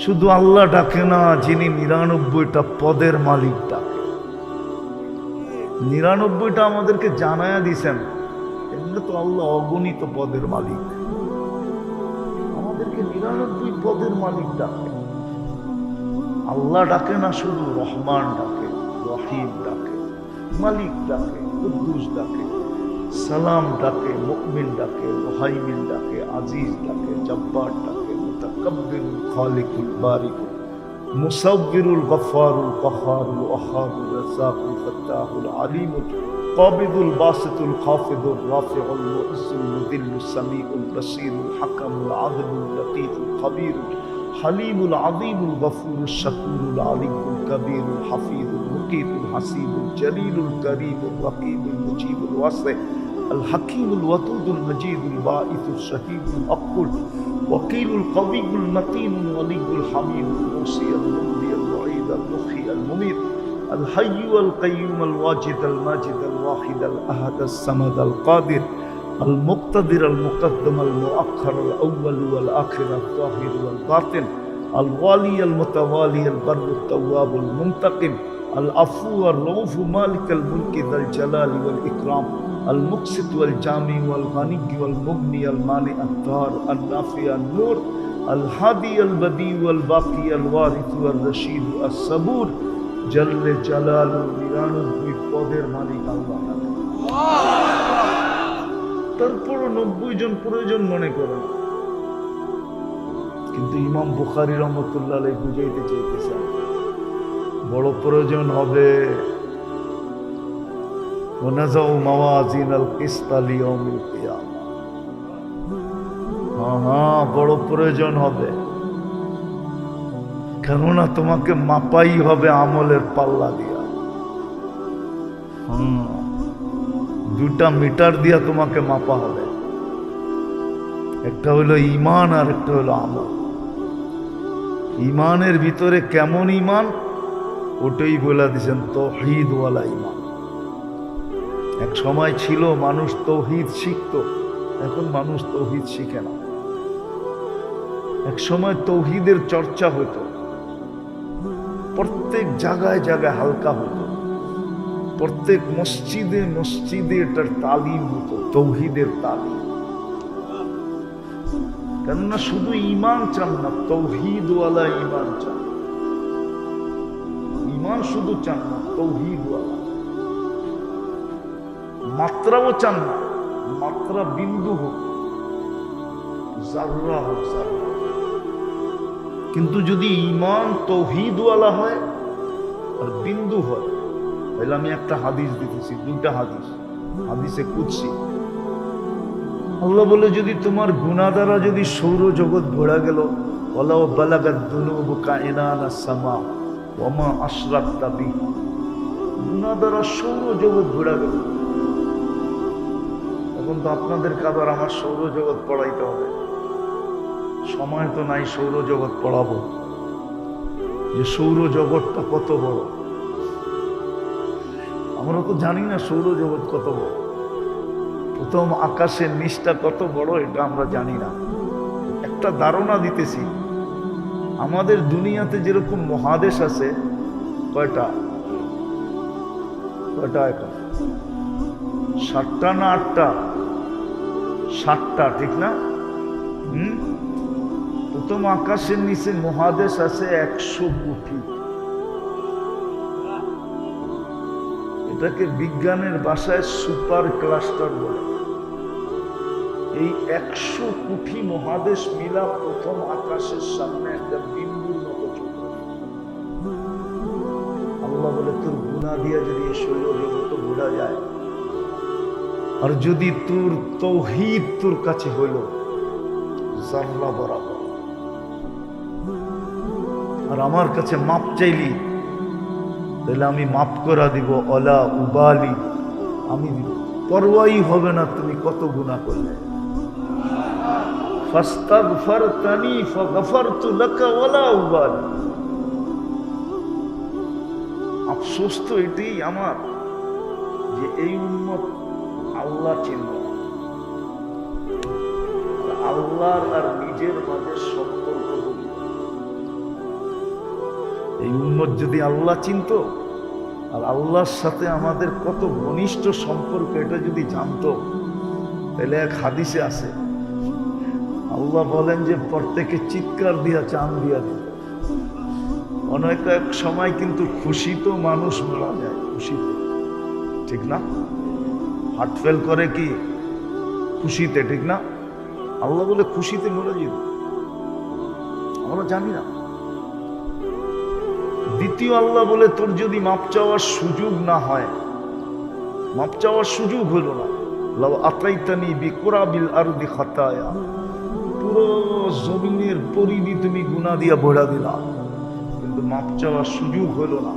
শুধু আল্লাহ ডাকে না, যিনি 99টা পদের মালিক ডাকে। 99টা আমাদেরকে জানায়া দিছেন, এমনি তো আল্লাহ অগণিত পদের মালিক। আমাদেরকে 99 পদের মালিক ডাকে। আল্লাহ ডাকে না, শুধু রহমান ডাকে, রহিম ডাকে, মালিক ডাকে, কুদ্দুস ডাকে, সালাম ডাকে, মুমিন ডাকে, মুহাইমিন ডাকে, আজিজ ডাকে, জব্বার ডাকে, মুতাকাব্বিরুল খালিকুল বারিকুল মুসাব্বিরুল গফফারুল কহ্হারুল ওয়াহ্হাবুর রাজ্জাকুল ফাত্তাহুল আলিমুল কাবিদুল বাসিতুল খাফিদুর রাফিউল মুইজ্জুল মুযিল্লুস সামিউল বাসীরুল হাকামুল আদলুল লতীফুল খবীরুল হালিমুল আযীমুল গফুরুশ শাকুরুল আলিমুল কবীরুল হাফিজুল মুকিতুল হাসিবুল জলিলুল করিমুল রকিবুল মুজিবুল ওয়াসি الحكيم الودود المجيد الباعث الشهيد الأقل وكيل القوي المتين الولي الحميد الموصي الممضي المعيد المحيي المميت الحي والقيوم الواجد الماجد الواحد الأحد الصمد القادر المقتدر المقدم المؤخر الأول والآخر الظاهر والباطن الوالي المتوالي البر التواب المنتقم العفو الرؤوف مالك الملك ذا الجلال والإكرام المقسط والجامع والغني والمغني المانع الدار النافع النور الهادي البديع والباقي الوارث والرشيد الصبور جل جلاله নিরানব্বই পদের মালিক আল্লাহ। তারপর 90 জন প্রয়োজন মনে করেন, কিন্তু ইমাম বুখারী রহমতুল্লাহ আলাইহি বুঝাইতে চাইতেছেন বড় প্রয়োজন হবে ونزع موازين القسط ليوم القيامة। হ্যাঁ, বড় প্রয়োজন হবে, কেননা তোমাকে মাপাই হবে আমলের পাল্লা দিয়া। দুটা মিটার দিয়া তোমাকে মাপা হবে, একটা হলো ঈমান আর একটা হলো আমল। ঈমানের ভিতরে কেমন ঈমান ওটাই বলে দিয়েছেন, তাওহীদ ওয়ালা ঈমান। এক সময় ছিল মানুষ তাওহীদ শিখতো, এখন মানুষ তাওহীদ শিখে না। এক সময় তাওহীদের চর্চা হতো, প্রত্যেক জায়গায় জায়গায় হালকা হতো, প্রত্যেক মসজিদে মসজিদে এটার তালিম হতো, তাওহীদের তালিম। কেননা শুধু ঈমান চান না, তাওহীদ ওয়ালা ঈমান চান। ঈমান শুধু চান না, তাওহীদ ওয়ালা। মাত্রাও চান না, মাত্রা বিন্দু হোক, জাররা হোক, জাররা। কিন্তু যদি ঈমান তাওহীদ ওয়ালা হয় আর বিন্দু হয়, তাহলে আমি একটা হাদিস দিতেছি, দুইটা হাদিস, হাদিসে কুদসি। আল্লাহ বলে, যদি তোমার গুনাহ দ্বারা যদি সৌরজগৎ ভরা গেল, ওয়ালাউ বালাগাত যুনুবুকা ইনানাস সামা ওয়া মা আশরাকতা বিহি, গুনাহ দ্বারা সৌরজগৎ ভরা গেল। এখন তো আপনাদের কাবার আমার সৌরজগৎ পড়াইতে হবে, সময় তো নাই সৌরজগৎ পড়াবো, যে সৌরজগৎটা কত বড়। আমরা তো জানি না সৌরজগৎ কত বড়, প্রথম আকাশের নিচটা কত বড় এটা আমরা জানি না। একটা ধারণা দিতেছি, আমাদের দুনিয়াতে যেরকম মহাদেশ আছে, কয়টা এখন 7টা না 8টা? 7টা, ঠিক না? প্রথম আকাশের নিচে মহাদেশ আছে 100 কোটি। এটাকে বিজ্ঞানের ভাষায় সুপার ক্লাস্টার বলে। এই 100 কোটি মহাদেশ মিলা প্রথম আকাশের সামনে একটা বিন্দুর মতো ছোট। আল্লাহ বলে, তোর গুনাহ দিয়া যদি এই সৌরজগৎ ঘোরা যায়, আর যদি তোর তাওহীদ তোর কাছে হইল জাররা বরাবর, আর আমার কাছে মাপ চাইলি, তাহলে আমি মাফ করা দিব। অলা উবালি, আমি পরোয়াই হবে না তুমি কত গুনাহ করলে। ফাস্তাগফারতানি ফাগফারতু লাকা ওয়ালা উবালি। আফসোস তো এটাই আমার, যে এই উম্মত আল্লাহ চিনল, আল্লাহর আর নিজের মাঝে সম্পর্ক। এই উম্মত যদি আল্লাহ চিনত আর আল্লাহর সাথে আমাদের কত ঘনিষ্ঠ সম্পর্ক এটা যদি জানতো, তাহলে এক হাদিসে আছে, আল্লাহ বলেন যে প্রত্যেকে চিৎকার দিয়া চান দিয়া দিত। অনেক এক সময় কিন্তু খুশিতে মানুষ মারা যায়, খুশিতে, ঠিক না? হার্ট ফেল করে কি খুশিতে, ঠিক না? আল্লাহ বলে খুশিতে মরে যেত, আমরা জানি না। দ্বিতীয় আল্লাহ বলে তোর যদি মাপ চাওয়ার সুযোগ না হয়, মাপ চাওয়ার সুযোগ হলো না, লাউ আতাইতানি বিকুরাবিল আরদি খাতায়া, পুরো জমিনের পরিধি তুমি গুনাহ দিয়া ভরা দিলা, কিন্তু মাপ চাওয়ার সুযোগ হলো না।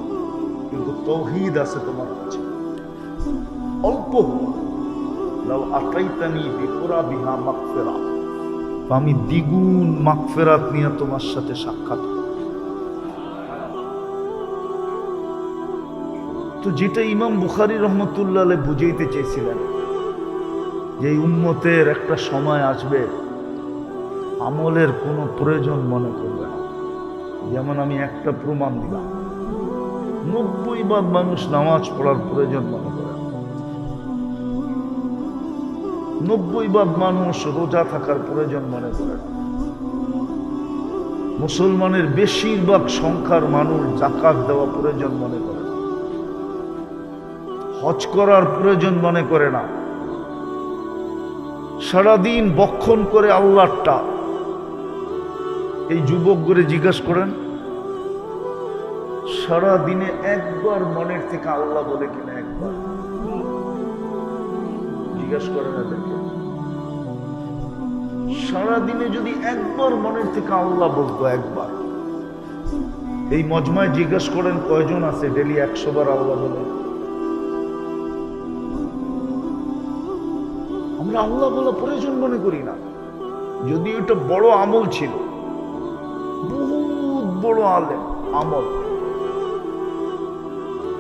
কিন্তু তৌহিদ আছে তোমার কাছে, অল্প লাউ আতাইতানি বিকুরাবিহা মাগফিরা, আমি দ্বিগুণ মাগফিরাত নিয়ে তোমার সাথে সাক্ষাৎ। তো যেটা ইমাম বুখারী রহমতুল্লাহ আলাইহি বুঝাইতে চেয়েছিলেন, যে উম্মতের একটা সময় আসবে আমলের কোনো প্রয়োজন মনে করবে না। যেমন আমি একটা প্রমাণ দিলাম, 90% মানুষ নামাজ পড়ার প্রয়োজন মনে করে, 90% মানুষ রোজা থাকার প্রয়োজন মনে করে। মুসলমানের বেশিরভাগ সংখ্যার মানুষ যাকাত দেওয়া প্রয়োজন মনে করে, হজ করার প্রয়োজন মনে করে না। সারাদিন বক্ষণ করে আল্লাহটা। এই যুবক করে জিজ্ঞাসা করেন, সারাদিনে একবার মনের থেকে আল্লাহ বলে কিনা? একবার জিজ্ঞাসা করেন এদেরকে, সারাদিনে যদি একবার মনের থেকে আল্লাহ বলতো, একবার। এই মজমায় জিজ্ঞাসা করেন কয়জন আছে ডেলি 100 বার আল্লাহ বলে? আমরা আল্লাহ বলা প্রয়োজন মনে করি না। যদি এটা বড় আমল ছিল, বহুত বড় আমল।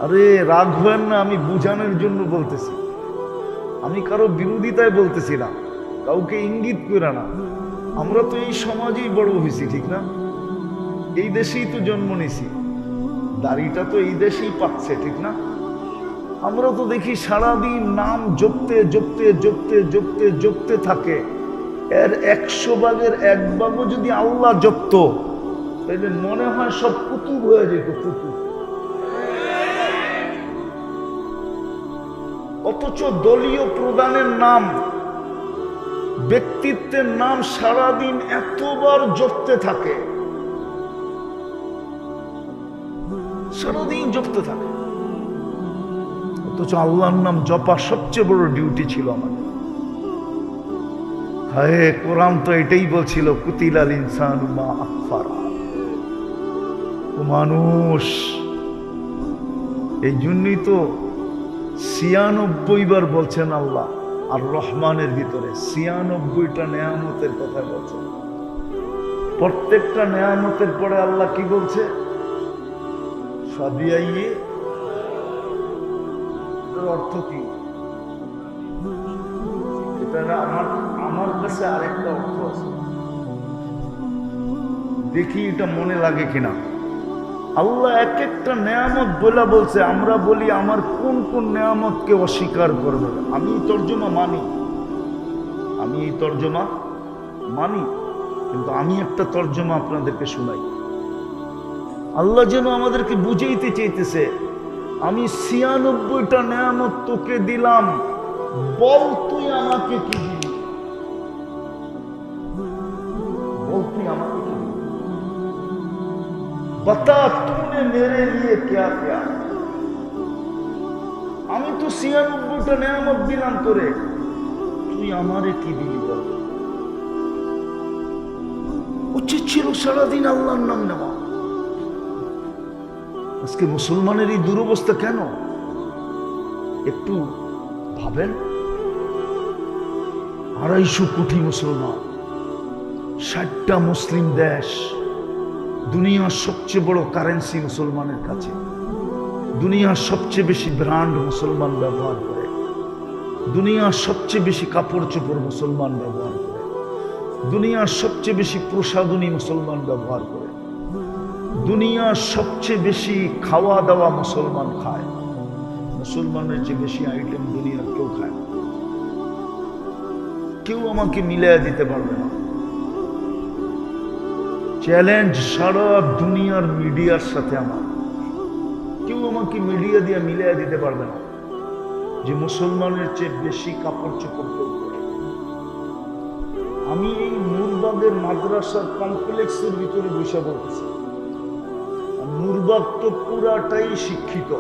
আরে রাগ হবেন না, আমি বুঝানোর জন্য বলতেছি, আমি কারো বিরোধিতায় বলতেছি না, কাউকে ইঙ্গিত করে না। আমরা তো এই সমাজেই বড় হয়েছি, ঠিক না? এই দেশেই তো জন্ম নিছি, দাড়িটা তো এই দেশেই পাচ্ছে, ঠিক না? আমরা তো দেখি সারাদিন নাম জপতে জপতে জপতে জপতে জপতে থাকে। এর 100 ভাগের 1 ভাগও যদি আল্লাহ জপত, তাহলে মনে হয় সব কুতুব হয়ে যেত, কুতুব। অথচ দলীয় প্রধানের নাম, ব্যক্তিত্বের নাম সারাদিন এতবার জপতে থাকে, সারাদিন জপতে থাকে। অথচ আল্লাহর নাম জপা সবচেয়ে বড় ডিউটি ছিল আমাদের। হায়, কোরআন তো এটাই বলছিল, কুতিলাল ইনসানু মা আকফারা। ও মানুষ, এই জন্যই তো 96 বার বলছেন আল্লাহ আর রহমানের ভিতরে 96টা নেয়ামতের কথা বলছেন। প্রত্যেকটা নেয়ামতের পরে আল্লাহ কি বলছে? সাবিয়াইয়ে। অর্থ কি? এটা আমার কাছে আরেকটা অর্থ আছে, দেখি এটা মনে লাগে কিনা। আল্লাহ এক একটা নেয়ামত বলে বলছে, আমরা বলি আমার কোন কোন নেয়ামতকে অস্বীকার করবে। আমি এই তর্জমা মানি, কিন্তু আমি একটা তর্জমা আপনাদেরকে শোনাই। আল্লাহ যেন আমাদেরকে বুঝাইতে চাইতেছে, আমি 96টা নেয়ামত তোকে দিলাম, বল তুই আমাকে কি দিবি? বল তুই আমাকে কি দিবি? बता तूने मेरे लिए क्या किया? আমি তো 96টা নেয়ামত দিলাম তোরে, তুই আমারে কি দিবি বল? উচিত ছিল সারাদিন আল্লাহর নাম নেওয়া। আজকে মুসলমানের এই দুরবস্থা কেন? একটু ভাবেন। 250 কোটি মুসলমান, 60টা মুসলিম দেশ, দুনিয়ার সবচেয়ে বড় কারেন্সি মুসলমানের কাছে, দুনিয়ার সবচেয়ে বেশি ব্র্যান্ড মুসলমান ব্যবহার করে, দুনিয়ার সবচেয়ে বেশি কাপড় চোপড় মুসলমান ব্যবহার করে, দুনিয়ার সবচেয়ে বেশি প্রসাধনী মুসলমান ব্যবহার করে, দুনিয়ার সবচেয়ে বেশি খাওয়া দাওয়া মুসলমান খায়। মুসলমানের চেয়ে বেশি আইটেম দুনিয়ার কেউ খায় না। কেউ আমাকে মিলিয়ে দিতে পারবে না। চ্যালেঞ্জ সারা দুনিয়ার মিডিয়ার সাথে আমার, কেউ আমাকে মিডিয়া দিয়ে মিলিয়ে দিতে পারবে না যে মুসলমানের চেয়ে বেশি কাপড় চোপড় পরে। আমি এই নূরবাগের মাদ্রাসার কমপ্লেক্সের ভিতরে বসে বলতেছি, নূরবাগ তো পুরাটাই শিক্ষিত,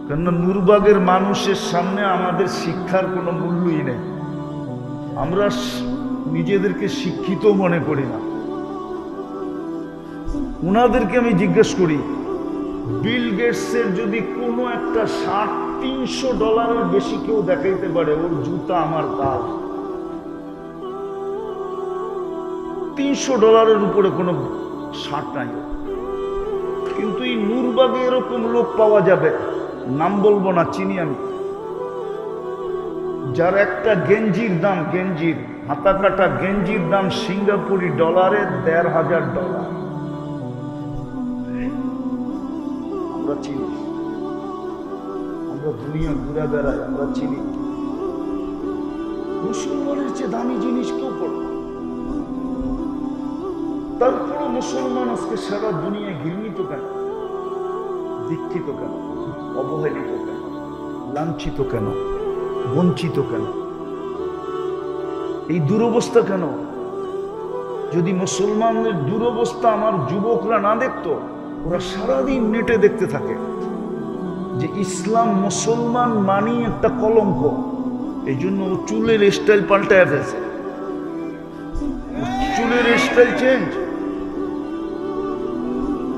কেননা নূরবাগের মানুষের সামনে আমাদের শিক্ষার কোনো মূল্যই নেই। আমরা নিজেদেরকে শিক্ষিত মনে করি না। ওনাদেরকে আমি জিজ্ঞেস করি, বিল গেটসের যদি কোনো একটা $300 বেশি কেউ দেখাইতে পারে, ওর জুতা আমার কাজ। $300 উপরে কোনো শার্ট নাই। কিন্তু এই নূরবাগে এরকম লোক পাওয়া যাবে, নাম বলবো না, চিনি আমি, যার একটা গেঞ্জির দাম, গেঞ্জির হাতা কাটা গেঞ্জির দাম সিঙ্গাপুরি ডলারে $1,500। আমরা চিনি, আমরা দুনিয়া ঘুরে বেড়াই, আমরা চিনি। মুসলমানের চেয়ে দামি জিনিস কেউ পড়ে। তারপরও মুসলমান আজকে সারা দুনিয়ায় ঘৃণিত কেন, দীক্ষিত কেন, অবহেলিত কেন, লাঞ্ছিত কেন, বঞ্চিত কেন, এই দুরবস্থা কেন? যদি মুসলমানদের দুরবস্থা আমার যুবকরা না দেখতো, ওরা সারাদিন নেটে দেখতে থাকে যে ইসলাম মুসলমান মানি একটা কলঙ্ক। এই জন্য ও চুলের স্টাইল পাল্টায় ফেলছে, চুলের স্টাইল চেঞ্জ।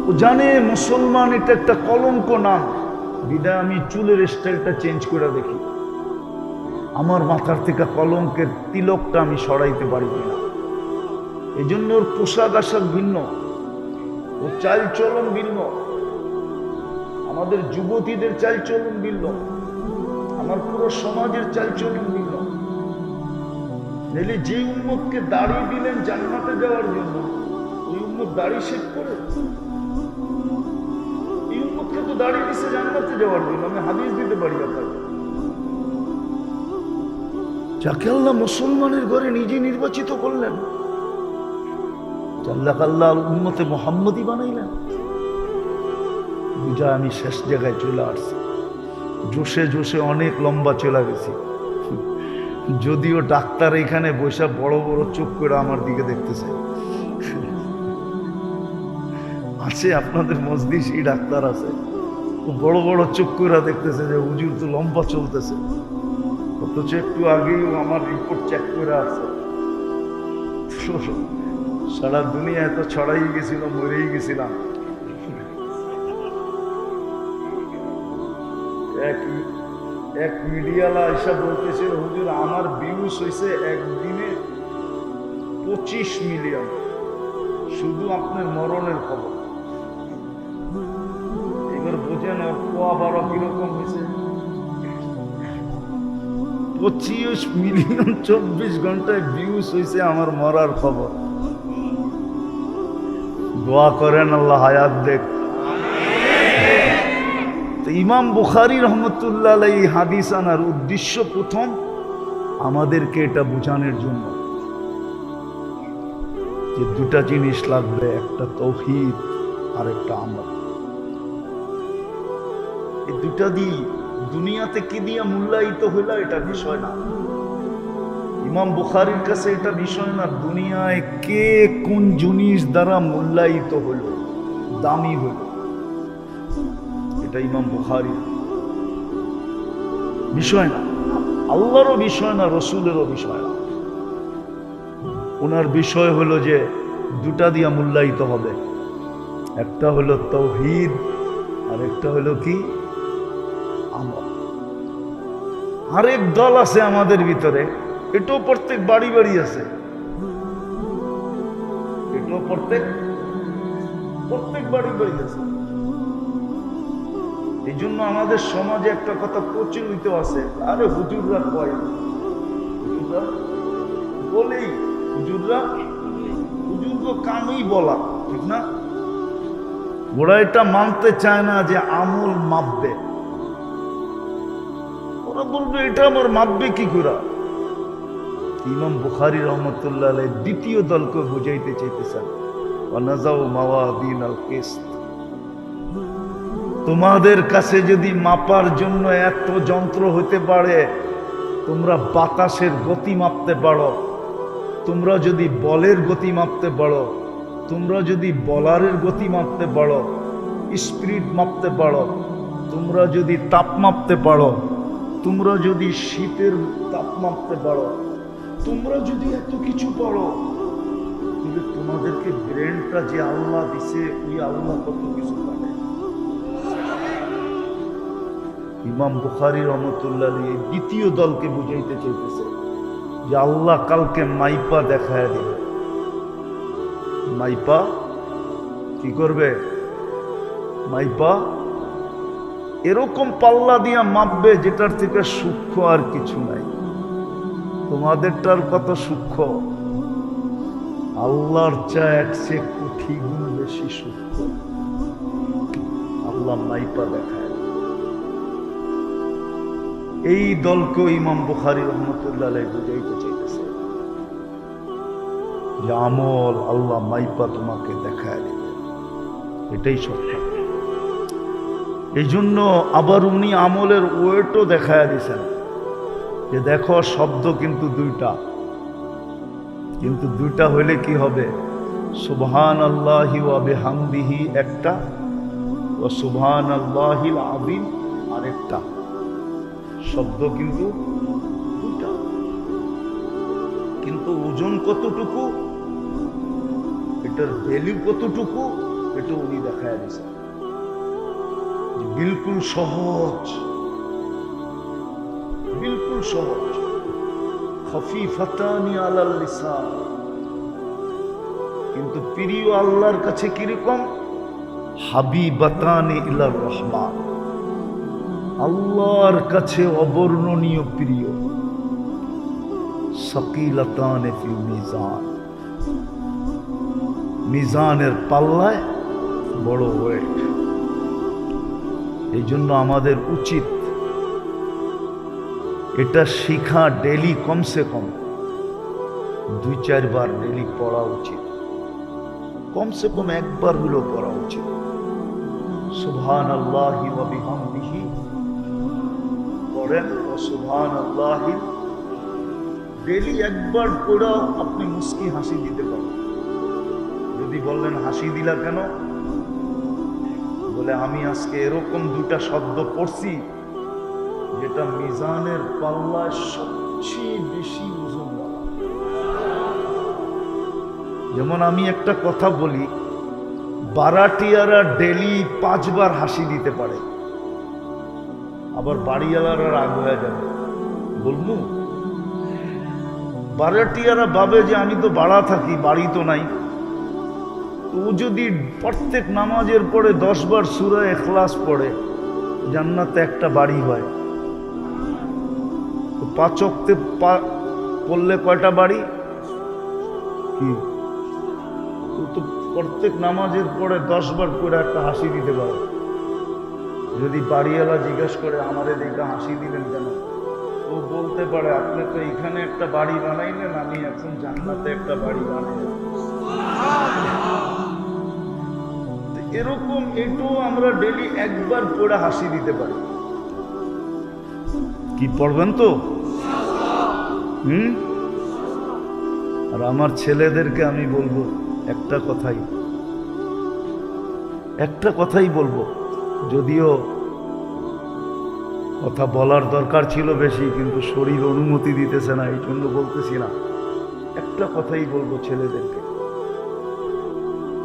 ও জানে মুসলমান এটা একটা কলঙ্ক নাম, বিদায় আমি চুলের স্টাইলটা চেঞ্জ করে দেখি, আমার মাথার থেকে কলঙ্কের তিলকটা আমি সরাইতে পারি কিনা। এই জন্য ওর পোশাক আশাক ভিন্ন, ওর চালচলন ভিন্ন, আমাদের যুবতীদের চালচলন ভিন্ন, আমার পুরো সমাজের চালচলন ভিন্ন। নাহলে যে উম্মতকে দাড়ি দিলেন জান্নাতে যাওয়ার জন্য, ওই উম্মত দাড়ি শেভ করে? এই উম্মতকে তো দাড়ি দিছে জান্নাতে যাওয়ার জন্য। আমি হাদিস দিতে পারি আপনাকে। যাকে আল্লাহ মুসলমানের ঘরে নিজে নির্বাচিত করলেন, আল্লাহ উম্মতে মুহাম্মদী বানাইলেন, বুঝা আমি শেষ জায়গায় চলে আসছি। জোশে জোশে অনেক লম্বা চলে গেছি, যদিও ডাক্তার এখানে বসে বড় বড় চোখ করে আমার দিকে দেখতেছে। আছে আপনাদের মজলিসে ডাক্তার আছে, বড় বড় চোখ করে দেখতেছে যে হুজুর তো লম্বা চলতেছে, অথচ একটু আগেই আমার রিপোর্ট চেক করে আছে। সারা দুনিয়ায় তো ছড়াই গেছিল, মরেই গেছিলাম। এক মিডিয়ালা এসে বলতেছিল, হুজুর আমার ভিউজ হয়েছে একদিনে 25 মিলিয়ন, শুধু আপনার মরণের খবর। এবার বোঝেন ওর কোয়া বারো কিরকম হয়েছে। 25 মিলিয়ন 24 ঘন্টায় ভিউজ হয়েছে আমার মরার খবর। দোয়া করেন আল্লাহ হায়াত দেখ। তো ইমাম বুখারী রহমতুল্লাহ আলাইহি হাদিস আনার উদ্দেশ্য প্রথম আমাদেরকে এটা বোঝানোর জন্য যে দুটা জিনিস লাগবে, একটা তাওহীদ আর একটা আমল। এই দুটা দিয়ে দুনিয়াতে কি দিয়া মূল্যায়িত হইল এটা বিষয় না। ইমাম বুখারীর কাছে এটা বিষয় না দুনিয়ায় কে কোন জিনিস দ্বারা মূল্যায়িত হইল, দামি হইল, এটা ইমাম বুখারীর বিষয় না, আল্লাহরও বিষয় না, রসুলেরও বিষয় না। ওনার বিষয় হলো যে দুটা দিয়া মূল্যায়িত হবে, একটা হলো তাওহীদ আর একটা হলো কি আমল। আরেক দল আছে আমাদের ভিতরে, এটাও প্রত্যেক বাড়ি বাড়ি আছে, এটাও প্রত্যেক বাড়ি বাড়ি আছে। এই জন্য আমাদের সমাজে একটা কথা প্রচলিত আছে, আরে হুজুররা কয়, হুজুররা বলেই, হুজুর কামই বলা, ঠিক না? ওরা এটা মানতে চায় না যে আমল মাপবে। ওরা বলবে এটা আমার মাপবে কি করে? ইমাম বুখারী রহমতুল্লাহ আলাইহি দ্বিতীয় দলকে বুঝাইতে চাইতেছেন, ওয়ানাজাউ মাওয়াদিন আল কিসত, তোমাদের কাছে যদি মাপার জন্য এত যন্ত্র হতে পারে, তোমরা বাতাসের গতি মাপতে পারো, তোমরা যদি বলের গতি মাপতে পারো, তোমরা যদি বলারের গতি মাপতে পারো, স্পিড মাপতে পারো, তোমরা যদি তাপ মাপতে পারো, তোমরা যদি শীতের তাপ মাপতে পারো, তোমরা যদি এত কিছু পারো, তাহলে তোমাদেরকে ব্রেনটা যে আল্লাহ দিছে, ওই আল্লাহ কত কিছু পারে। ইমাম বুখারী রহমতুল্লাহ আলাইহি এই দ্বিতীয় দলকে বুঝাইতে চাইতেছে যে আল্লাহ কালকে মাইপা দেখায় দিবে। মাইপা কি করবে? মাইপা এরকম পাল্লা দিয়া মাপবে যেটার থেকে সূক্ষ্ম আর কিছু নাই। তোমাদেরটার কত সূক্ষ্ম, আল্লাহর চা 100 গুণ বেশি সূক্ষ্ম। আল্লাহ মাইপা দেখায়। এই দলকে ইমাম বুখারী রহমতুল্লাহ আলাইহি বুঝাইতে চাইতেছে যে আমল আল্লাহ মাইপা তোমাকে দেখায় দিবে, এটাই সত্য। এই জন্য আবার উনি আমলের ওয়েটও দেখায় দিছেন যে দেখো শব্দ কিন্তু দুইটা, কিন্তু দুইটা হইলে কি হবে? সুবহানাল্লাহি ওয়া বিহামদিহি একটা, ও সুবহানাল্লাহিল আযীম আরেকটা। শব্দ কিন্তু দুটা, কিন্তু ওজন কতটুকু, এটার ভ্যালু কতটুকু, এটা উনি দেখায় দিয়েছেন। বিলকুল সহজ, বিলকুল সহজ। খফিফাতানি আলাল লিসান, কিন্তু প্রিয় আল্লাহর কাছে কিরকম? হাবিবাতানি ইলার রহমান, আল্লাহর কাছে অবর্ণনীয় প্রিয়। সাকিলাতানে ফিল মিজান, মিজানের পাল্লায় বড় ওয়েট। এই জন্য আমাদের উচিত এটা শিখা, ডেলি কমসে কম 2-4 বার ডেলি পড়া উচিত, কমসে কম একবার হলেও পড়া উচিত। সুবহানাল্লাহি ওয়া বিহামদিহি পড়েন, ও সুবহানাল্লাহি ডেলি একবার পড়াও আপনি মুস্কি হাসি দিতে পারেন। যদি বললেন হাসি দিলা কেন? বলে আমি আজকে এরকম দুটা শব্দ পড়ছি যেটা মিজানের পাল্লায় সবচেয়ে বেশি ওজন। যেমন আমি একটা কথা বলি, বারাটিয়ারা ডেলি 5 বার হাসি দিতে পারে, আবার বাড়িওয়ালারা রাগ হয়ে যাবে। বলবো বারাটিয়ারা ভাবে যে আমি তো বাড়া থাকি, বাড়ি তো নাই। ও যদি প্রত্যেক নামাজের পরে 10 বার সূরা ইখলাস পড়ে, জান্নাতে একটা বাড়ি হয়। তো 5 ওয়াক্তে পড়লে কয়টা বাড়ি? কি তো প্রত্যেক নামাজের পরে 10 বার করে একটা হাসি দিতে পারে। যদি বাড়িওয়ালা জিজ্ঞেস করে আমারে দেখে হাসি দিলেন কেন, ও বলতে পারে আপনি তো এখানে একটা বাড়ি বানাইলেন, আমি এখন জান্নাতে একটা বাড়ি বানাইলাম। এরকম এটাও আমরা ডেলি একবার পড়ে হাসি দিতে পারি। কি পড়বেন তো? আর আমার ছেলেদেরকে আমি বলবো একটা কথাই বলবো, যদিও কথা বলার দরকার ছিল বেশি, কিন্তু শরীর অনুমতি দিতেছে না, এই জন্য বলতেছি না। একটা কথাই বলবো ছেলেদেরকে,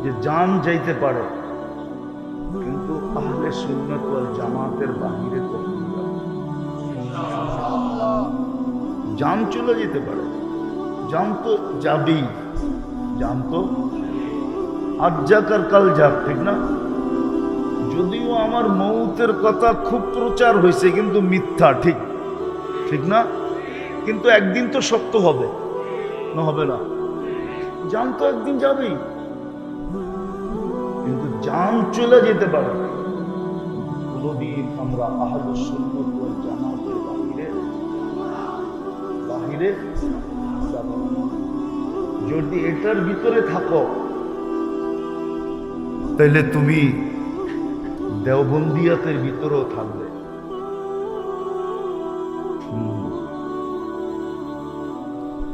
যে জান যাইতে পারে, কিন্তু আহলে সুন্নাত ওয়াল জামাতের বাহিরে কখনো যাবে না। জান চলে যেতে পারে, জান তো যাবেই, জান তো আজ যাক আর কাল যাক, ঠিক না? যদিও আমার মৌতের কথা খুব প্রচার হয়েছে, কিন্তু মিথ্যা, ঠিক ঠিক না? কিন্তু একদিন তো সত্য হবে, না হবে না? জান তো একদিন যাবেই, কিন্তু জান চলে যেতে পারে। কোনদিন আমরা আহলে সুন্নাত ওয়াল জামাতের বাহিরে যাব না। যদি এটার ভিতরে থাকো, তাহলে তুমি দেওবন্দিয়াতের ভিতরেও থাকবে।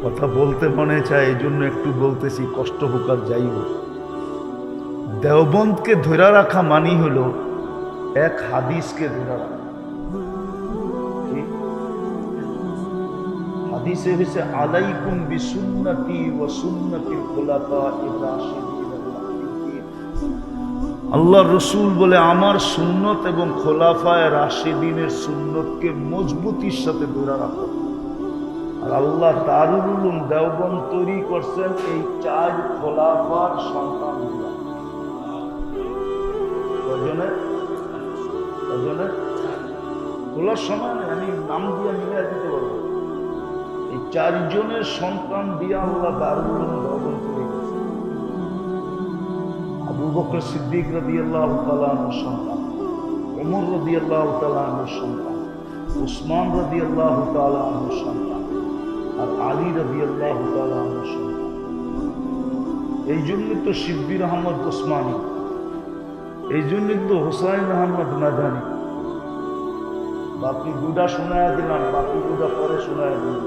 কথা বলতে মনে চায়, এই জন্য একটু বলতেছি, কষ্ট হোক আর যাই হোক। দেওবন্দকে ধরে রাখা মানি হলো এক হাদিসকে ধরে রাখা। হাদিসে হয়েছে আলাইকুম বিসুন্নতি ওয়া সুন্নাতিল খুলাফায়ে রাশিদিন। আল্লাহর রাসূল বলে আমার সুন্নত এবং খোলাফায়ে রাশিদিনের সুন্নতকে মজবুতির সাথে ধরে রাখো। আর আল্লাহ দারুল উলুম দেওবন্দ তৈরি করছেন এই চার খোলাফার সন্তান দিয়া। কয়জনের খোলার সময় আমি নাম দিয়ে মিলে দিতে পারবো। এই চারজনের সন্তান দিয়ে আল্লাহ দারুল উলুম দেওবন্দ তৈরি করছেন। আবু বকর সিদ্দিক রাদিয়াল্লাহু তাআলা আনহুর সন্তান, ওমর রাদিয়াল্লাহু তাআলা আনহুর সন্তান, উসমান রাদিয়াল্লাহু তাআলা আনহুর সন্তান, আর আলী রাদিয়াল্লাহু তাআলা আনহুর সন্তান। এই জন্য তো শিব্বির আহমদ ওসমানী, এই জন্য তো হুসাইন আহমদ মাদানী। বাকি দুটা শোনায় দিলাম, বাকি দুটা পরে শোনায় দিলাম।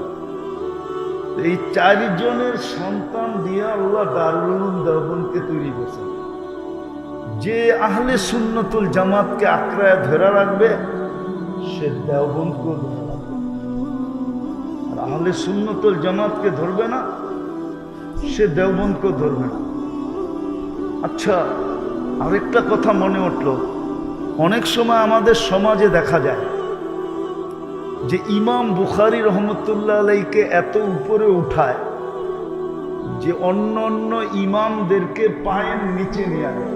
এই চারজনের সন্তান দিয়ে আল্লাহ দারুল উলুম দেওবন্দকে তৈরি করছেন। যে আহলে সুন্নতুল জামাতকে আঁকড়ায় ধরে রাখবে সে দেওবন্দকেও ধরে রাখবে, আর আহলে সুন্নতুল জামাতকে ধরবে না সে দেওবন্দকেও ধরবে না। আচ্ছা, আরেকটা কথা মনে উঠল, অনেক সময় আমাদের সমাজে দেখা যায় যে ইমাম বুখারী রহমতুল্লাহ আলাইকে এত উপরে উঠায় যে অন্য অন্য ইমামদেরকে পায়ের নিচে নিয়ে আনে।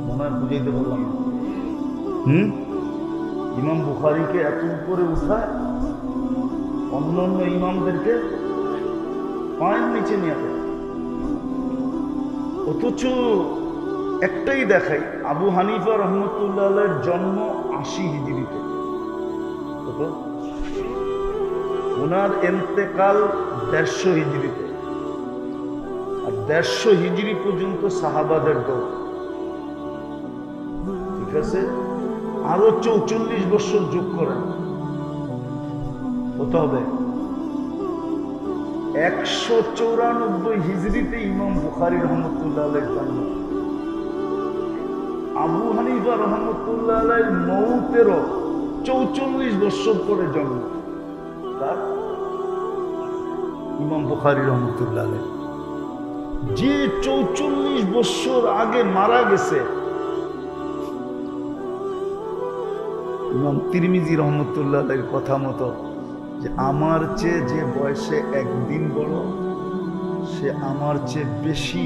মনে হয় বুঝাইতে বললাম। ইমাম বুখারীকে এত উপরে উঠায় অন্য অন্য ইমামদেরকে পায়ের নিচে নিয়ে আনে। অথচ একটাই দেখাই, আবু হানিফা রহমতুল্লাহ আলাইহির জন্ম ৮০ হিজরিতে, ওনার ইন্তেকাল ১৫০ হিজরিতে, আর ১৫০ হিজরি পর্যন্ত সাহাবাদের দৌড়। ঠিক আছে, আরো ৪৪ বছর যোগ করেন, কত হবে? ১৯৪ হিজরিতে ইমাম বুখারী রহমতুল্লাহ আলাইহির জন্ম। আবু হানিফা রহমতুল্লাহ আলাইহির মৌতেরও ৪৪ বছর পরে জন্ম তার, ইমাম বুখারী রহমতুল্লাহ আলাইহি। যে ৪৪ বছর আগে মারা গেছে, ইমাম তিরমিজি রহমতুল্লাহ আলাইহির কথা মতো যে আমার চেয়ে যে বয়সে একদিন বড় সে আমার চেয়ে বেশি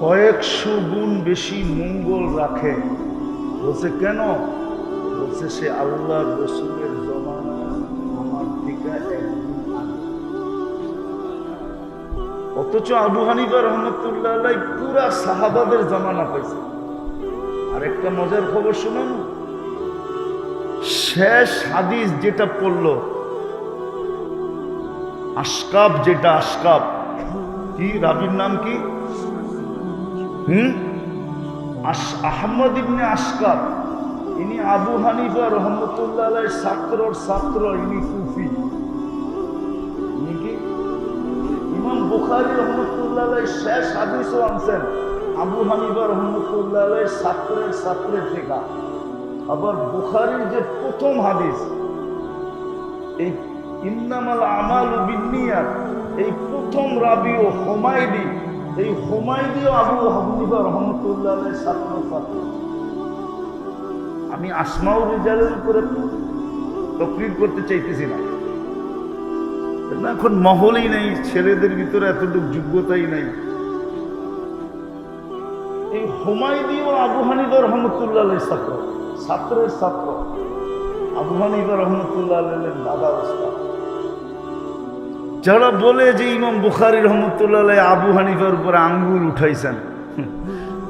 কয়েকশো গুণ বেশি মঙ্গল রাখে। বলছে কেন? বলছে সে আল্লাহর রাসূলের জমানায় আমার থেকে একদিন আগে। অথচ আবু হানিফা রহমতুল্লাহ আলাইহি পুরা সাহাবাদের জমানা পাইছে। আরেকটা মজার খবর শুনুন, শেষ হাদিস যেটা পড়ল আশকাব, যেটা আশকাব কি রাবির নাম কি? আহমদ ইবনে আশকাব। ইনি আবু হানিফা রহমতুল্লাহ আলাইহির ছাত্র, ইনি কুফি। ইনি কি ইমাম বুখারী রহমতুল্লাহ আলাইহির শেষ হাদিসও আনছেন আবু হানিফা রহমতুল্লাহ আলাইহির ছাত্রের থেকে। আবার বুখারীর যে প্রথম হাদিস, এই ইন্নামাল আমালু বিন্নিয়াত, এই প্রথম রাবিও হুমায়দি, এই হুমায়দিও আবু হানিফা রহমতুল্লাহ আলাইহির ছাত্র। আমি আসমাউর রিজালের উপরে তকরির করতে চাইতেছি না, এখন মহলই নেই, ছেলেদের ভিতরে এতটুকু যোগ্যতাই নাই। এই হুমায়দিও আবু হানিফা রহমতুল্লাহ আলাইহির ছাত্রের ছাত্র। আবু হানিফা রহমতুল্লাহ আলাইহির দাদা ওস্তাদ। যারা বলে যে ইমাম বুখারী রহমতুল্লাহ আলাইহি আবু হানিফার উপরে আঙ্গুল উঠাইছেন,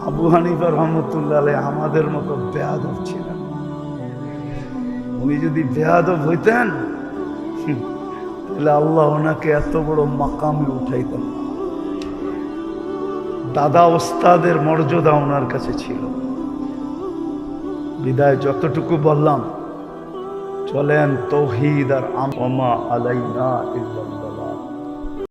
আবু হানিফা রহমতুল্লাহ আলাইহি আমাদের মতো বেয়াদব ছিলেন। উনি যদি বেয়াদব হইতেন তাহলে আল্লাহ ওনাকে এত বড় মাকামে উঠাইতেন না। দাদা ওস্তাদের মর্যাদা ওনার কাছে ছিল। বিদায় যতটুকু বললাম, চলেন তৌহিদ আর আমা আলাইনা ইল্লাল্লাহ।